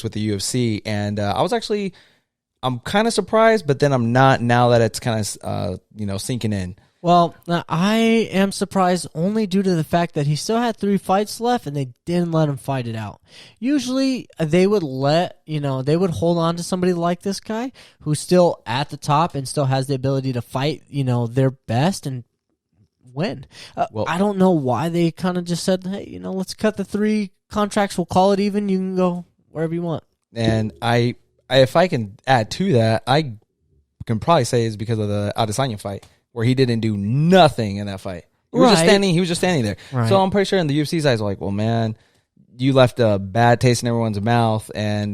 Speaker 2: with the UFC, and I'm kind of surprised, but then I'm not now that it's kind of sinking in.
Speaker 1: Well, I am surprised only due to the fact that he still had 3 fights left and they didn't let him fight it out. Usually they would they would hold on to somebody like this guy who's still at the top and still has the ability to fight, their best and win.
Speaker 2: Well,
Speaker 1: I don't know why they kind of just said, hey, let's cut the 3 contracts. We'll call it even. You can go wherever you want.
Speaker 2: And if I can add to that, I can probably say it's because of the Adesanya fight, where he didn't do nothing in that fight. He was just standing there.
Speaker 1: Right.
Speaker 2: So I'm pretty sure in the UFC's eyes, like, well, man, you left a bad taste in everyone's mouth, and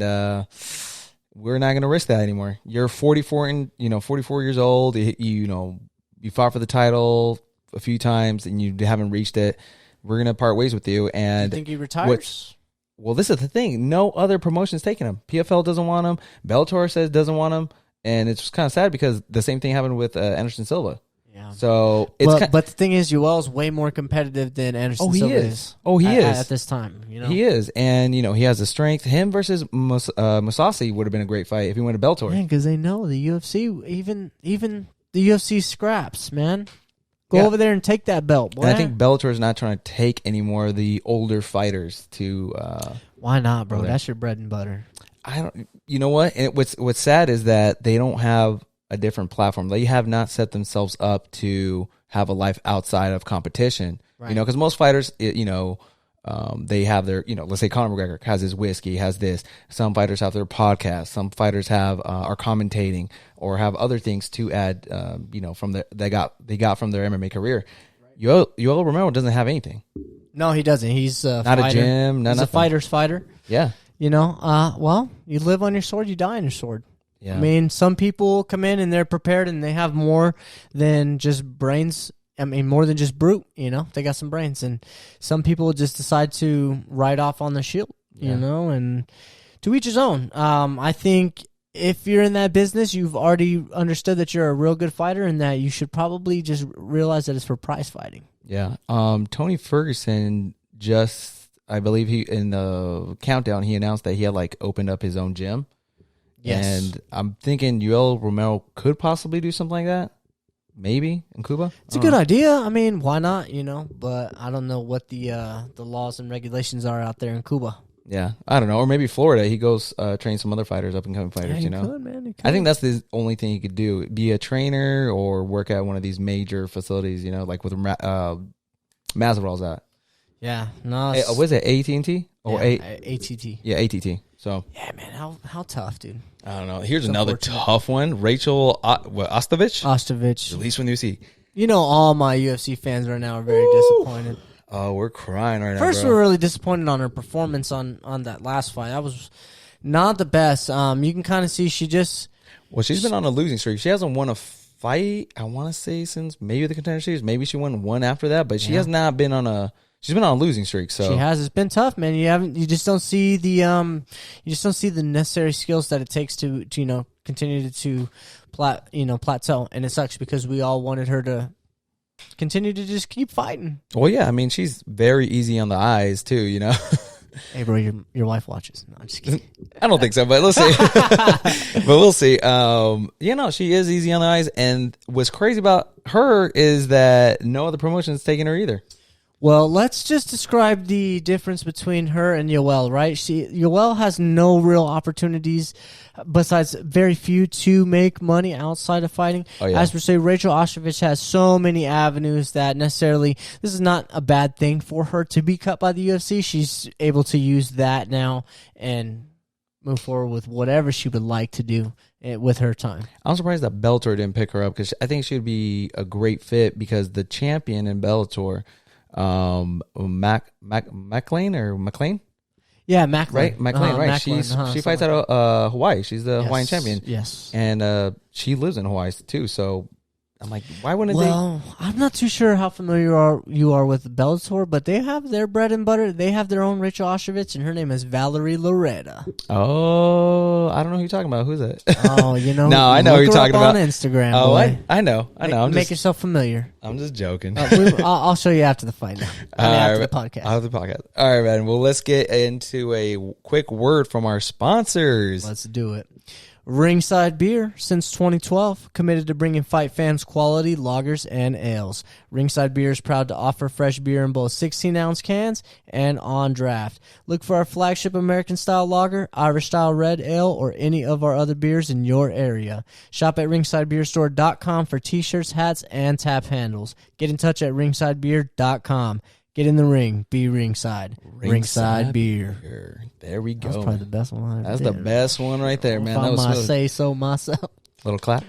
Speaker 2: we're not going to risk that anymore. You're 44 years old. You fought for the title a few times, and you haven't reached it. We're going to part ways with you. And
Speaker 1: You think he retires?
Speaker 2: Well, this is the thing. No other promotion's taking him. PFL doesn't want him. Bellator says doesn't want him. And it's just kind of sad because the same thing happened with Anderson Silva.
Speaker 1: Yeah.
Speaker 2: So
Speaker 1: but the thing is, Yoel's way more competitive than Anderson Silva is.
Speaker 2: Oh, he is
Speaker 1: at this time.
Speaker 2: He is, and he has the strength. Him versus Musasi would have been a great fight if he went to Bellator.
Speaker 1: Man, because they know the UFC, even the UFC scraps, man. Go over there and take that belt, boy.
Speaker 2: And I think Bellator is not trying to take any more of the older fighters to.
Speaker 1: Why not, bro? That's your bread and butter.
Speaker 2: I don't. You know what? And what's sad is that they don't have a different platform. They have not set themselves up to have a life outside of competition. Right. Because most fighters, they have their, let's say Conor McGregor has his whiskey, has this. Some fighters have their podcast. Some fighters have are commentating or have other things to add, from they got from their MMA career. Right. Yoel Romero doesn't have anything.
Speaker 1: No, he doesn't. He's a
Speaker 2: not
Speaker 1: fighter.
Speaker 2: A gym. He's
Speaker 1: nothing. A fighter's fighter.
Speaker 2: Yeah.
Speaker 1: Well, you live on your sword, you die on your sword. Yeah. I mean, some people come in and they're prepared and they have more than just brains. I mean, more than just brute, they got some brains. And some people just decide to ride off on the shield, and to each his own. I think if you're in that business, you've already understood that you're a real good fighter and that you should probably just realize that it's for prize fighting.
Speaker 2: Yeah. Tony Ferguson I believe in the countdown, he announced that he had opened up his own gym. Yes. And I'm thinking Yoel Romero could possibly do something like that. Maybe in Cuba.
Speaker 1: It's a good idea. I mean, why not? But I don't know what the laws and regulations are out there in Cuba.
Speaker 2: Yeah, I don't know. Or maybe Florida. He goes train some other fighters, up and coming fighters.
Speaker 1: Yeah, he could, man. He could.
Speaker 2: I think that's the only thing he could do: be a trainer or work at one of these major facilities. Like with Masvidal's at.
Speaker 1: Yeah, no.
Speaker 2: Was it AT&T or
Speaker 1: ATT?
Speaker 2: Yeah, ATT. So
Speaker 1: yeah, man, how tough, dude.
Speaker 2: I don't know. Here's another tough one. Rachel Ostovich. Released from the UFC.
Speaker 1: All my UFC fans right now are very disappointed.
Speaker 2: Oh, we're crying right now.
Speaker 1: First, we're really disappointed on her performance on that last fight. That was not the best. You can kind of see she's
Speaker 2: been on a losing streak. She hasn't won a fight, I want to say, since maybe the Contender Series. Maybe she won one after that, but she has not been on a. She's been on a losing streak, so
Speaker 1: she has. It's been tough, man. You just don't see the necessary skills that it takes to continue to plateau, and it sucks because we all wanted her to continue to just keep fighting.
Speaker 2: Well, yeah, I mean she's very easy on the eyes too,
Speaker 1: Hey, bro, your wife watches. No, I'm just kidding.
Speaker 2: I don't think so, but let's see. But we'll see. She is easy on the eyes, and what's crazy about her is that no other promotion's taking her either.
Speaker 1: Well, let's just describe the difference between her and Yoel, right? Yoel has no real opportunities besides very few to make money outside of fighting.
Speaker 2: Oh, yeah.
Speaker 1: As per se, Rachel Ostovich has so many avenues that necessarily this is not a bad thing for her to be cut by the UFC. She's able to use that now and move forward with whatever she would like to do with her time.
Speaker 2: I'm surprised that Bellator didn't pick her up because I think she would be a great fit because the champion in Bellator, McLean.
Speaker 1: Yeah, McLean.
Speaker 2: Right? McLean, right.
Speaker 1: McLean,
Speaker 2: She fights out of Hawaii. She's the Hawaiian champion.
Speaker 1: Yes.
Speaker 2: And she lives in Hawaii too. So I'm like, why wouldn't they?
Speaker 1: Well, I'm not too sure how familiar you are with Bellator, but they have their bread and butter. They have their own Rachel Ostovich, and her name is Valerie Loretta.
Speaker 2: Oh, I don't know who you're talking about. Who's that?
Speaker 1: Oh,
Speaker 2: No, I know who you're talking about
Speaker 1: on Instagram.
Speaker 2: Oh,
Speaker 1: boy.
Speaker 2: I know.
Speaker 1: Make yourself familiar.
Speaker 2: I'm just joking.
Speaker 1: I'll show you after the fight now. After the podcast.
Speaker 2: After the podcast. All right, man. Well, let's get into a quick word from our sponsors.
Speaker 1: Let's do it. Ringside Beer, since 2012, committed to bringing fight fans quality lagers and ales. Ringside Beer is proud to offer fresh beer in both 16-ounce cans and on draft. Look for our flagship American-style lager, Irish-style red ale, or any of our other beers in your area. Shop at ringsidebeerstore.com for t-shirts, hats, and tap handles. Get in touch at ringsidebeer.com. Get in the ring. Be ringside. Ringside beer.
Speaker 2: There we go.
Speaker 1: That's probably the best one I ever
Speaker 2: That's
Speaker 1: did.
Speaker 2: the best one right there, man.
Speaker 1: If
Speaker 2: That was
Speaker 1: I might
Speaker 2: smooth.
Speaker 1: say so myself.
Speaker 2: Little clap.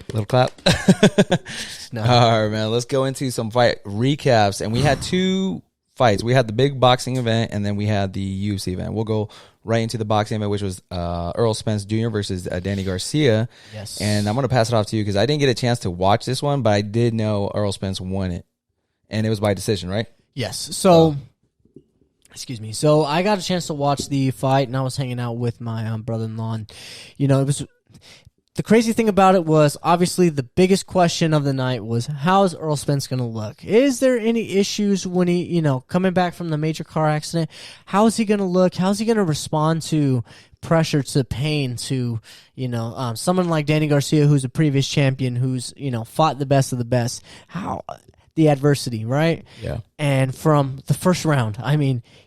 Speaker 1: No.
Speaker 2: All right, man. Let's go into some fight recaps. And we had two fights. We had the big boxing event, and then we had the UFC event. We'll go right into the boxing event, which was Earl Spence Jr. versus Danny Garcia.
Speaker 1: Yes.
Speaker 2: And I'm going to pass it off to you because I didn't get a chance to watch this one, but I did know Earl Spence won it. And it was by decision, right?
Speaker 1: Yes. So, excuse me. So I got a chance to watch the fight, and I was hanging out with my brother-in-law. And, it was the crazy thing about it was obviously the biggest question of the night was how is Earl Spence going to look? Is there any issues when he, coming back from the major car accident? How is he going to look? How is he going to respond to pressure, to pain, to someone like Danny Garcia, who's a previous champion, who's fought the best of the best? How the adversity, right?
Speaker 2: Yeah.
Speaker 1: And from the first round,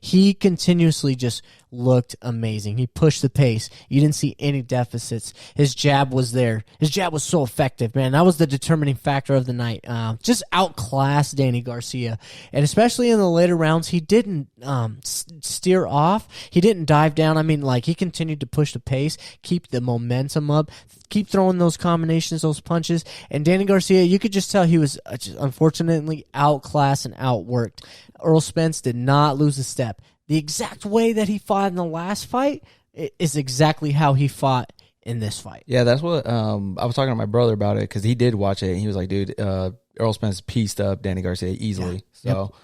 Speaker 1: he continuously just looked amazing. He pushed the pace. You didn't see any deficits. His jab was there. His jab was so effective, man. That was the determining factor of the night. Just outclassed Danny Garcia. And especially in the later rounds, he didn't steer off. He didn't dive down. He continued to push the pace, keep the momentum up, keep throwing those combinations, those punches. And Danny Garcia, you could just tell he was just unfortunately outclassed and outworked. Earl Spence did not lose a step. The exact way that he fought in the last fight is exactly how he fought in this fight.
Speaker 2: Yeah, that's what I was talking to my brother about it because he did watch it and he was like, dude, Earl Spence pieced up Danny Garcia easily.
Speaker 1: Yeah.
Speaker 2: So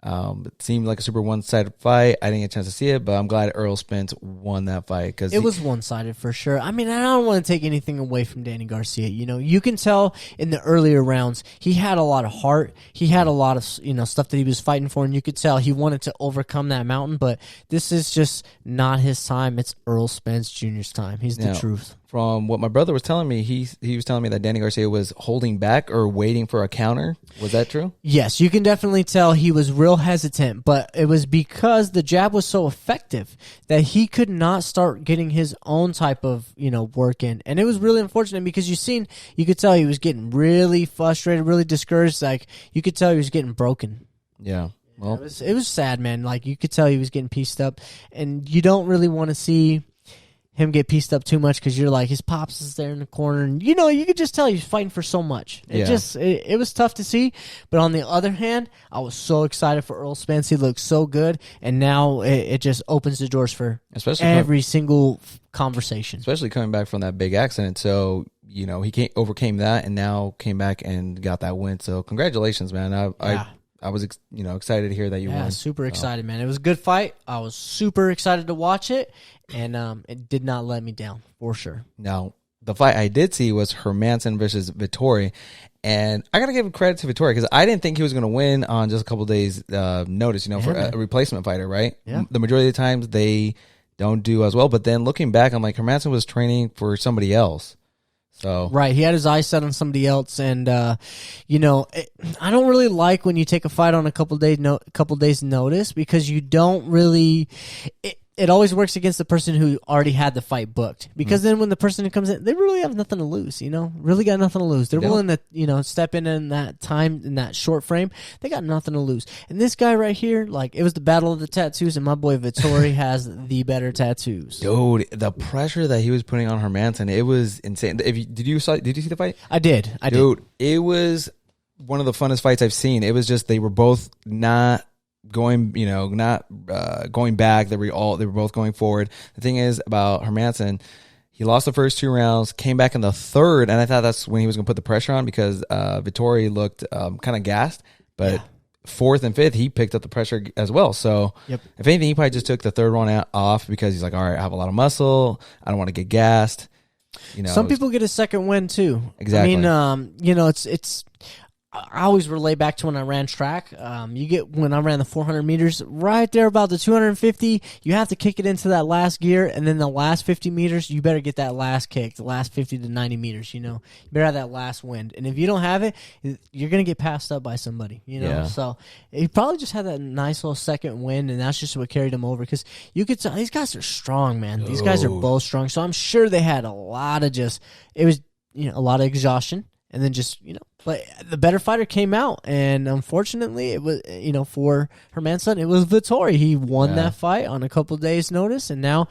Speaker 2: it seemed like a super one-sided fight. I didn't get a chance to see it, but I'm glad Earl Spence won that fight because
Speaker 1: it was one-sided for sure. I don't want to take anything away from Danny Garcia. You can tell in the earlier rounds he had a lot of heart. He had a lot of stuff that he was fighting for, and you could tell he wanted to overcome that mountain. But this is just not his time. It's Earl Spence Jr.'s time. He's the truth. From
Speaker 2: what my brother was telling me, he was telling me that Danny Garcia was holding back or waiting for a counter. Was that true?
Speaker 1: Yes, you can definitely tell he was real hesitant, but it was because the jab was so effective that he could not start getting his own type of, work in. And it was really unfortunate because you could tell he was getting really frustrated, really discouraged. Like, you could tell he was getting broken.
Speaker 2: Yeah. Well,
Speaker 1: it was sad, man. Like, you could tell he was getting pieced up, and you don't really want to see him get pieced up too much because you're like, his pops is there in the corner, and you could just tell he's fighting for so much. It was tough to see, but on the other hand, I was so excited for Earl Spence. He looked so good, and now it just opens the doors for every single conversation.
Speaker 2: Especially coming back from that big accident, so he overcame that, and now came back and got that win. So congratulations, man! I was excited to hear that you won.
Speaker 1: Yeah, super excited, man. It was a good fight. I was super excited to watch it, and it did not let me down, for sure.
Speaker 2: Now, the fight I did see was Hermansson versus Vettori, And I got to give credit to Vettori because I didn't think he was going to win on just a couple days notice, for a replacement fighter, right?
Speaker 1: Yeah.
Speaker 2: The majority of the times they don't do as well. But then looking back, I'm like, Hermansson was training for somebody else. So
Speaker 1: Right, he had his eyes set on somebody else, and I don't really like when you take a fight on a couple days notice because you don't really. It always works against the person who already had the fight booked because then when the person who comes in, they really have nothing to lose. Really got nothing to lose. They're willing to step in that time in that short frame. They got nothing to lose. And this guy right here, like it was the battle of the tattoos, and my boy Vettori has the better tattoos.
Speaker 2: Dude, the pressure that he was putting on Hermansson, it was insane. Did you see the fight?
Speaker 1: I did.
Speaker 2: Dude, it was one of the funnest fights I've seen. It was just they were both not going back. They were both going forward. The thing is about Hermansson, he lost the first 2 rounds, came back in the third, and I thought that's when he was going to put the pressure on because Vettori looked kind of gassed. But fourth and fifth, he picked up the pressure as well. So if anything, he probably just took the third one off because he's like, all right, I have a lot of muscle. I don't want to get gassed.
Speaker 1: Some people get a second win too.
Speaker 2: Exactly.
Speaker 1: I mean, it's. I always relay back to when I ran track. When I ran the 400 meters, right there about the 250, you have to kick it into that last gear, and then the last 50 meters, you better get that last kick, the last 50 to 90 meters, You better have that last wind. And if you don't have it, you're going to get passed up by somebody,
Speaker 2: Yeah.
Speaker 1: So he probably just had that nice little second wind, and that's just what carried him over. Because you could tell, these guys are strong, man. These guys are both strong. So I'm sure they had a lot of a lot of exhaustion. And then but the better fighter came out, and unfortunately, it was for Hermansson, it was Vettori. He won that fight on a couple days' notice, and now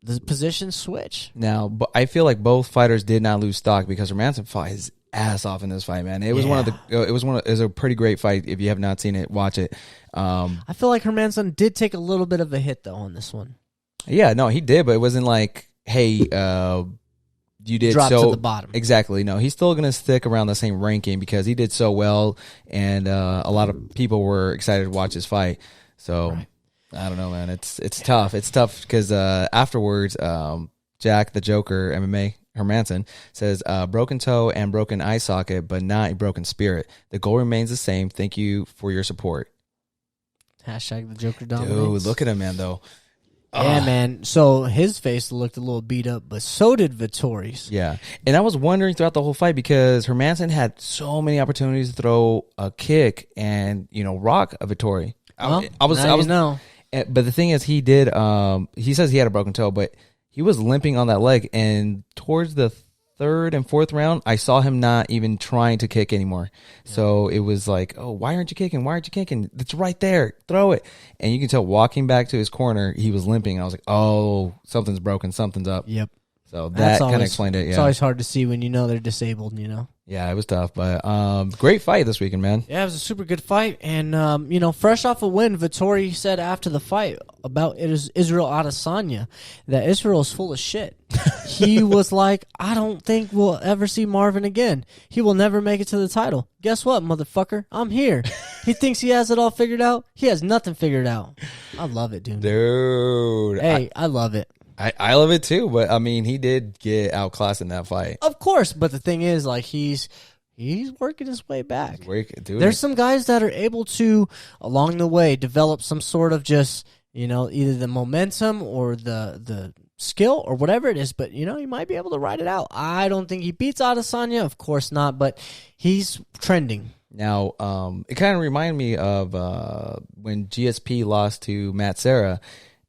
Speaker 1: the positions switch.
Speaker 2: Now, but I feel like both fighters did not lose stock because Hermansson fought his ass off in this fight, man. It was it was a pretty great fight. If you have not seen it, watch it.
Speaker 1: I feel like Hermansson did take a little bit of a hit though on this one.
Speaker 2: Yeah, no, he did, but it wasn't like, hey, you did
Speaker 1: drop
Speaker 2: so
Speaker 1: to the bottom.
Speaker 2: Exactly. No, he's still going to stick around the same ranking because he did so well, and a lot of people were excited to watch his fight. So I don't know, man. It's tough. It's tough because afterwards, Jack the Joker MMA Hermansson says broken toe and broken eye socket, but not a broken spirit. The goal remains the same. Thank you for your support.
Speaker 1: Hashtag the Joker dominates.
Speaker 2: Dude, look at him, man. Though.
Speaker 1: Yeah, man. So his face looked a little beat up, but so did Vettori's.
Speaker 2: Yeah. And I was wondering throughout the whole fight because Hermansson had so many opportunities to throw a kick and, rock a Vettori.
Speaker 1: Well, I was know.
Speaker 2: But the thing is, he did, he says he had a broken toe, but he was limping on that leg. And towards the third and fourth round, I saw him not even trying to kick anymore. Yeah. So it was like, oh, why aren't you kicking? Why aren't you kicking? It's right there. Throw it. And you can tell walking back to his corner, he was limping. And I was like, oh, something's broken. Something's up.
Speaker 1: Yep.
Speaker 2: So that kind of explained it. Yeah.
Speaker 1: It's always hard to see when they're disabled,
Speaker 2: Yeah, it was tough. But great fight this weekend, man.
Speaker 1: Yeah, it was a super good fight. And, fresh off a win, Vettori said after the fight about Israel Adesanya that Israel is full of shit. He was like, I don't think we'll ever see Marvin again. He will never make it to the title. Guess what, motherfucker? I'm here. He thinks he has it all figured out. He has nothing figured out. I love it, dude.
Speaker 2: Dude.
Speaker 1: Hey, I love it.
Speaker 2: I love it too, but I mean, he did get outclassed in that fight.
Speaker 1: Of course, but the thing is, like, he's working his way back.
Speaker 2: Dude.
Speaker 1: There's some guys that are able to, along the way, develop some sort of just, either the momentum or the skill or whatever it is, but, he might be able to ride it out. I don't think he beats Adesanya, of course not, but he's trending.
Speaker 2: Now, it kind of reminded me of when GSP lost to Matt Serra.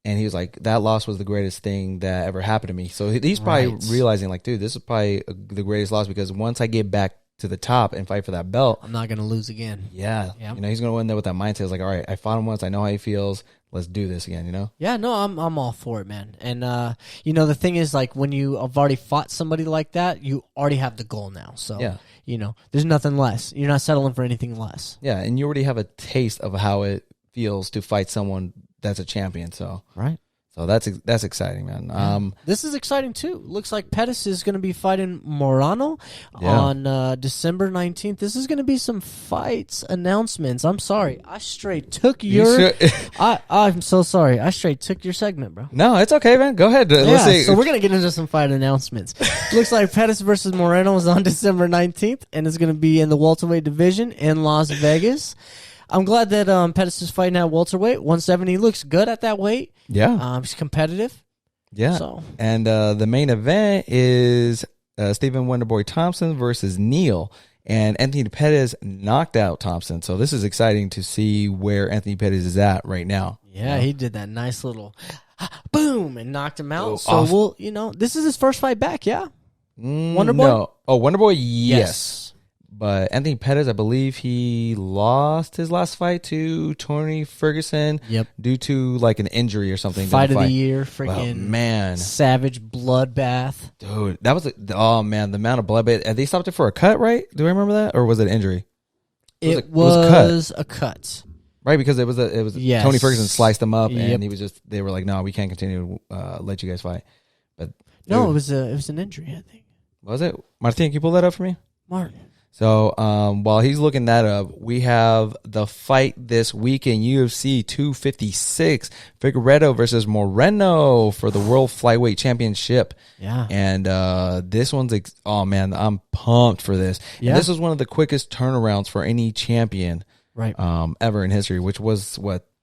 Speaker 2: And he was like, that loss was the greatest thing that ever happened to me. So he's probably realizing, like, dude, this is probably the greatest loss because once I get back to the top and fight for that belt,
Speaker 1: I'm not going to lose again.
Speaker 2: Yeah. Yep. He's going to win there with that mindset. It's like, all right, I fought him once. I know how he feels. Let's do this again,
Speaker 1: Yeah, no, I'm all for it, man. And, the thing is, like, when you have already fought somebody like that, you already have the goal now. So, there's nothing less. You're not settling for anything less.
Speaker 2: Yeah, and you already have a taste of how it feels to fight someone that's a champion, so So that's exciting, man.
Speaker 1: This is exciting too. Looks like Pettis is going to be fighting Morano on December 19th. This is going to be some fights announcements. I'm sorry, I straight took your. I'm so sorry. I straight took your segment, bro.
Speaker 2: No, it's okay, man. Go ahead. Let's see.
Speaker 1: So we're gonna get into some fight announcements. Looks like Pettis versus Moreno is on December 19th, and it's going to be in the welterweight division in Las Vegas. I'm glad that Pettis is fighting at welterweight. 170. He looks good at that weight.
Speaker 2: Yeah.
Speaker 1: He's competitive.
Speaker 2: Yeah.
Speaker 1: So.
Speaker 2: And the main event is Stephen Wonderboy Thompson versus Neal. And Anthony Pettis knocked out Thompson. So this is exciting to see where Anthony Pettis is at right now.
Speaker 1: Yeah, he did that nice little boom and knocked him out. So this is his first fight back, yeah? Wonderboy?
Speaker 2: No. Oh, Wonderboy, yes. But Anthony Pettis, I believe he lost his last fight to Tony Ferguson due to like an injury or something.
Speaker 1: Fight of the year, freaking
Speaker 2: man,
Speaker 1: savage bloodbath.
Speaker 2: Dude, that was the amount of bloodbath. They stopped it for a cut, right? Do I remember that? Or was it an injury?
Speaker 1: It was a cut.
Speaker 2: Right, because it was Tony Ferguson sliced him up and they were like, no, we can't continue to let you guys fight. But
Speaker 1: no, dude, it was an injury, I think.
Speaker 2: Was it? Martin, can you pull that up for me?
Speaker 1: Martin.
Speaker 2: So while he's looking that up, we have the fight this weekend, UFC 256, Figueiredo versus Moreno for the World Flyweight Championship.
Speaker 1: Yeah.
Speaker 2: And this one's, man, I'm pumped for this. Yeah. And this was one of the quickest turnarounds for any champion ever in history, which was,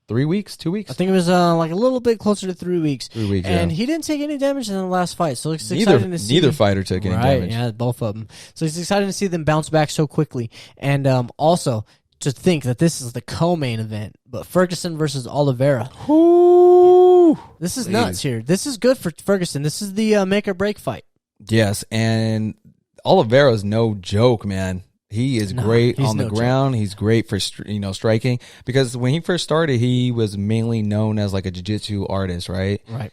Speaker 2: 3 weeks, 2 weeks?
Speaker 1: I think it was like a little bit closer to 3 weeks.
Speaker 2: 3 weeks,
Speaker 1: and he didn't take any damage in the last fight, so it's exciting to see.
Speaker 2: Neither fighter took any damage.
Speaker 1: Yeah, both of them. So it's exciting to see them bounce back so quickly. And also to think that this is the co-main event, but Ferguson versus Oliveira.
Speaker 2: Ooh,
Speaker 1: this is nuts here. This is good for Ferguson. This is the make or break fight.
Speaker 2: Yes, and Oliveira's no joke, man. He is great on the ground. He's great for striking, because when he first started, he was mainly known as like a jiu-jitsu artist, right?
Speaker 1: Right.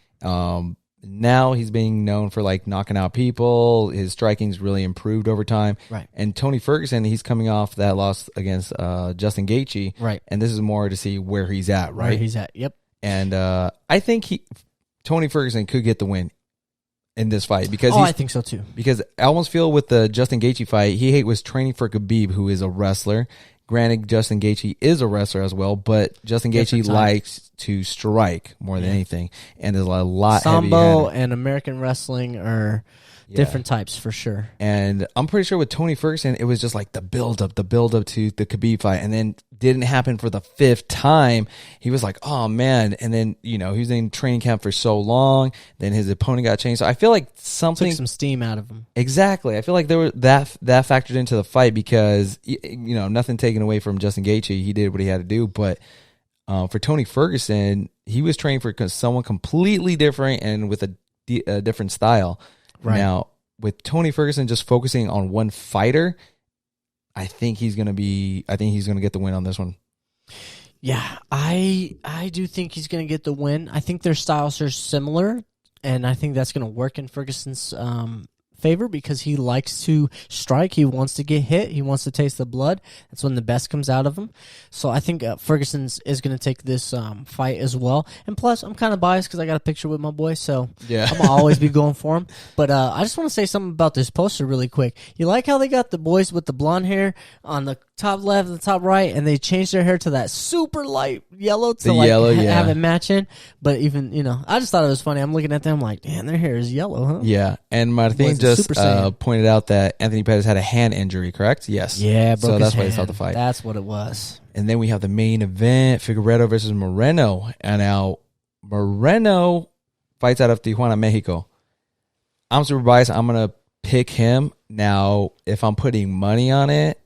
Speaker 2: Now he's being known for like knocking out people. His striking's really improved over time.
Speaker 1: Right.
Speaker 2: And Tony Ferguson, he's coming off that loss against Justin Gaethje.
Speaker 1: Right.
Speaker 2: And this is more to see where he's at, right?
Speaker 1: Where he's at. Yep.
Speaker 2: And I think Tony Ferguson could get the win in this fight, because
Speaker 1: I think so too.
Speaker 2: Because I almost feel with the Justin Gaethje fight, he was training for Khabib, who is a wrestler. Granted, Justin Gaethje is a wrestler as well, but Justin Gaethje likes to strike more than anything, and there's a lot
Speaker 1: Sambo and American wrestling are different types for sure.
Speaker 2: And I'm pretty sure with Tony Ferguson, it was just like the build up to the Khabib fight, and then didn't happen for the 5th time. He was like, oh man. And then, he was in training camp for so long, then his opponent got changed. So I feel like something
Speaker 1: took some steam out of him.
Speaker 2: Exactly. I feel like there was that factored into the fight, because, nothing taken away from Justin Gaethje. He did what he had to do. But for Tony Ferguson, he was training for someone completely different and with a different style. Right. Now, with Tony Ferguson just focusing on one fighter, I think he's gonna get the win on this one.
Speaker 1: Yeah, I do think he's gonna get the win. I think their styles are similar, and I think that's gonna work in Ferguson's favor, because he likes to strike. He wants to get hit. He wants to taste the blood. That's when the best comes out of him. So I think Ferguson is going to take this fight as well. And plus, I'm kind of biased because I got a picture with my boy, so I'm going to always be going for him. But I just want to say something about this poster really quick. You like how they got the boys with the blonde hair on the top left and the top right, and they changed their hair to that super light yellow to have it matching? But even, I just thought it was funny. I'm looking at them like, damn, their hair is yellow, huh?
Speaker 2: Yeah, and Martin just pointed out that Anthony Pettis had a hand injury, correct? Yes.
Speaker 1: Yeah,
Speaker 2: so that's why he stopped the fight.
Speaker 1: That's what it was.
Speaker 2: And then we have the main event, Figueiredo versus Moreno. And now Moreno fights out of Tijuana, Mexico. I'm super biased. I'm going to pick him. Now, if I'm putting money on it,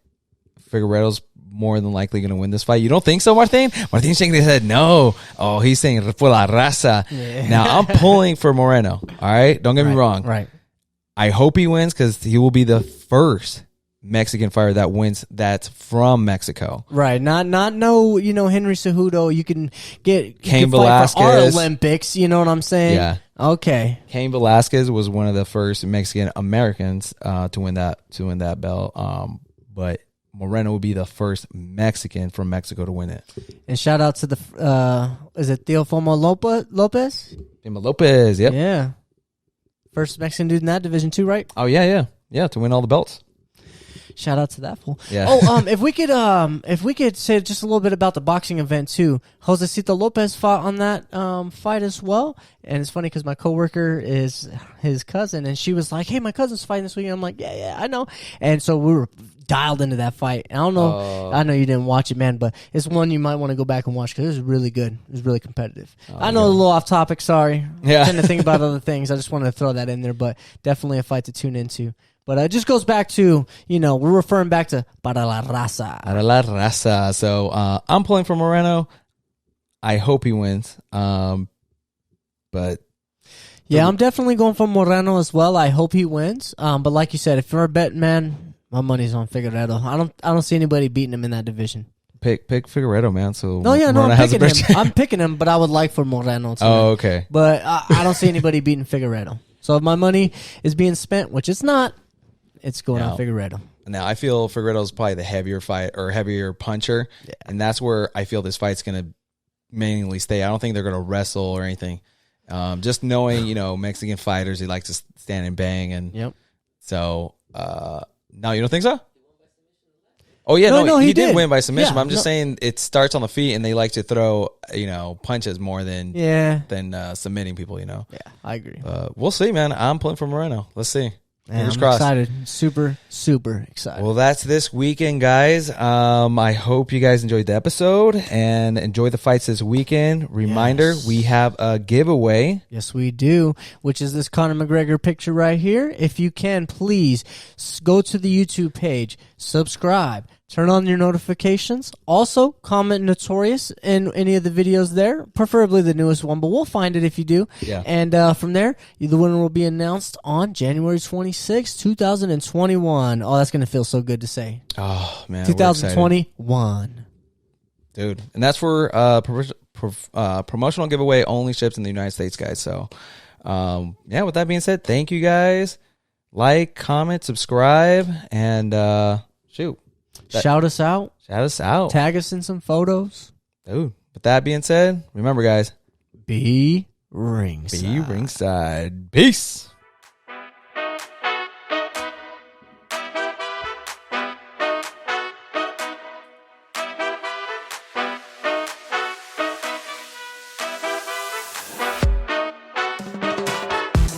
Speaker 2: Figueiredo's more than likely going to win this fight. You don't think so, Martin? Martin's shaking his head no. Oh, he's saying por la raza. Yeah. Now, I'm pulling for Moreno. All right? Don't get me wrong.
Speaker 1: Right.
Speaker 2: I hope he wins, because he will be the first Mexican fighter that wins that's from Mexico.
Speaker 1: Right. Not Henry Cejudo. You can
Speaker 2: Cain Velasquez
Speaker 1: for our Olympics, you know what I'm saying?
Speaker 2: Yeah.
Speaker 1: Okay.
Speaker 2: Cain Velasquez was one of the first Mexican Americans to win that belt. But Moreno will be the first Mexican from Mexico to win it.
Speaker 1: And shout out to the is it Teofimo Lopez?
Speaker 2: Dima Lopez. Yep.
Speaker 1: Yeah. First Mexican dude in that division too, right?
Speaker 2: Oh yeah. To win all the belts.
Speaker 1: Shout out to that fool.
Speaker 2: Yeah.
Speaker 1: Oh, if we could say just a little bit about the boxing event too. Josecito Lopez fought on that fight as well, and it's funny because my coworker is his cousin, and she was like, "Hey, my cousin's fighting this weekend." I'm like, "Yeah, I know." And so we were dialed into that fight. And I don't know. I know you didn't watch it, man, but it's one you might want to go back and watch because it was really good. It was really competitive. I know a little off topic. Sorry.
Speaker 2: Yeah.
Speaker 1: I tend to think about other things. I just wanted to throw that in there, but definitely a fight to tune into. But it just goes back to, we're referring back to para la raza.
Speaker 2: Para la raza. So I'm pulling for Moreno. I hope he wins. But
Speaker 1: yeah, I'm definitely going for Moreno as well. I hope he wins. But like you said, if you're a betting man, my money's on Figueiredo. I don't see anybody beating him in that division.
Speaker 2: Pick Figueiredo, man. So
Speaker 1: I'm picking him, but I would like for Moreno to win.
Speaker 2: Okay.
Speaker 1: But I don't see anybody beating Figueiredo. So if my money is being spent, which it's not, it's going on Figueiredo.
Speaker 2: Now, I feel Figueiredo's probably the heavier fight or heavier puncher, and that's where I feel this fight's going to mainly stay. I don't think they're going to wrestle or anything. Just knowing, Mexican fighters, they like to stand and bang. And so, no, you don't think so? Oh, yeah, no, he did win by submission. But I'm just saying it starts on the feet, and they like to throw, punches more than submitting people,
Speaker 1: Yeah, I agree.
Speaker 2: We'll see, man. I'm pulling for Moreno. Let's see.
Speaker 1: I'm excited. Super, super excited.
Speaker 2: Well, that's this weekend, guys. I hope you guys enjoyed the episode and enjoy the fights this weekend. Reminder, we have a giveaway.
Speaker 1: Yes, we do, which is this Conor McGregor picture right here. If you can, please go to the YouTube page, subscribe, turn on your notifications. Also, comment Notorious in any of the videos there, preferably the newest one, but we'll find it if you do.
Speaker 2: Yeah.
Speaker 1: And from there, the winner will be announced on January 26, 2021. Oh, that's going to feel so good to say.
Speaker 2: Oh, man.
Speaker 1: 2021.
Speaker 2: Dude. And that's for promotional giveaway, only ships in the United States, guys. So, with that being said, thank you guys. Like, comment, subscribe, and shoot.
Speaker 1: Shout us out. Tag us in some photos.
Speaker 2: Dude, with that being said, remember, guys.
Speaker 1: Be ringside.
Speaker 2: Peace.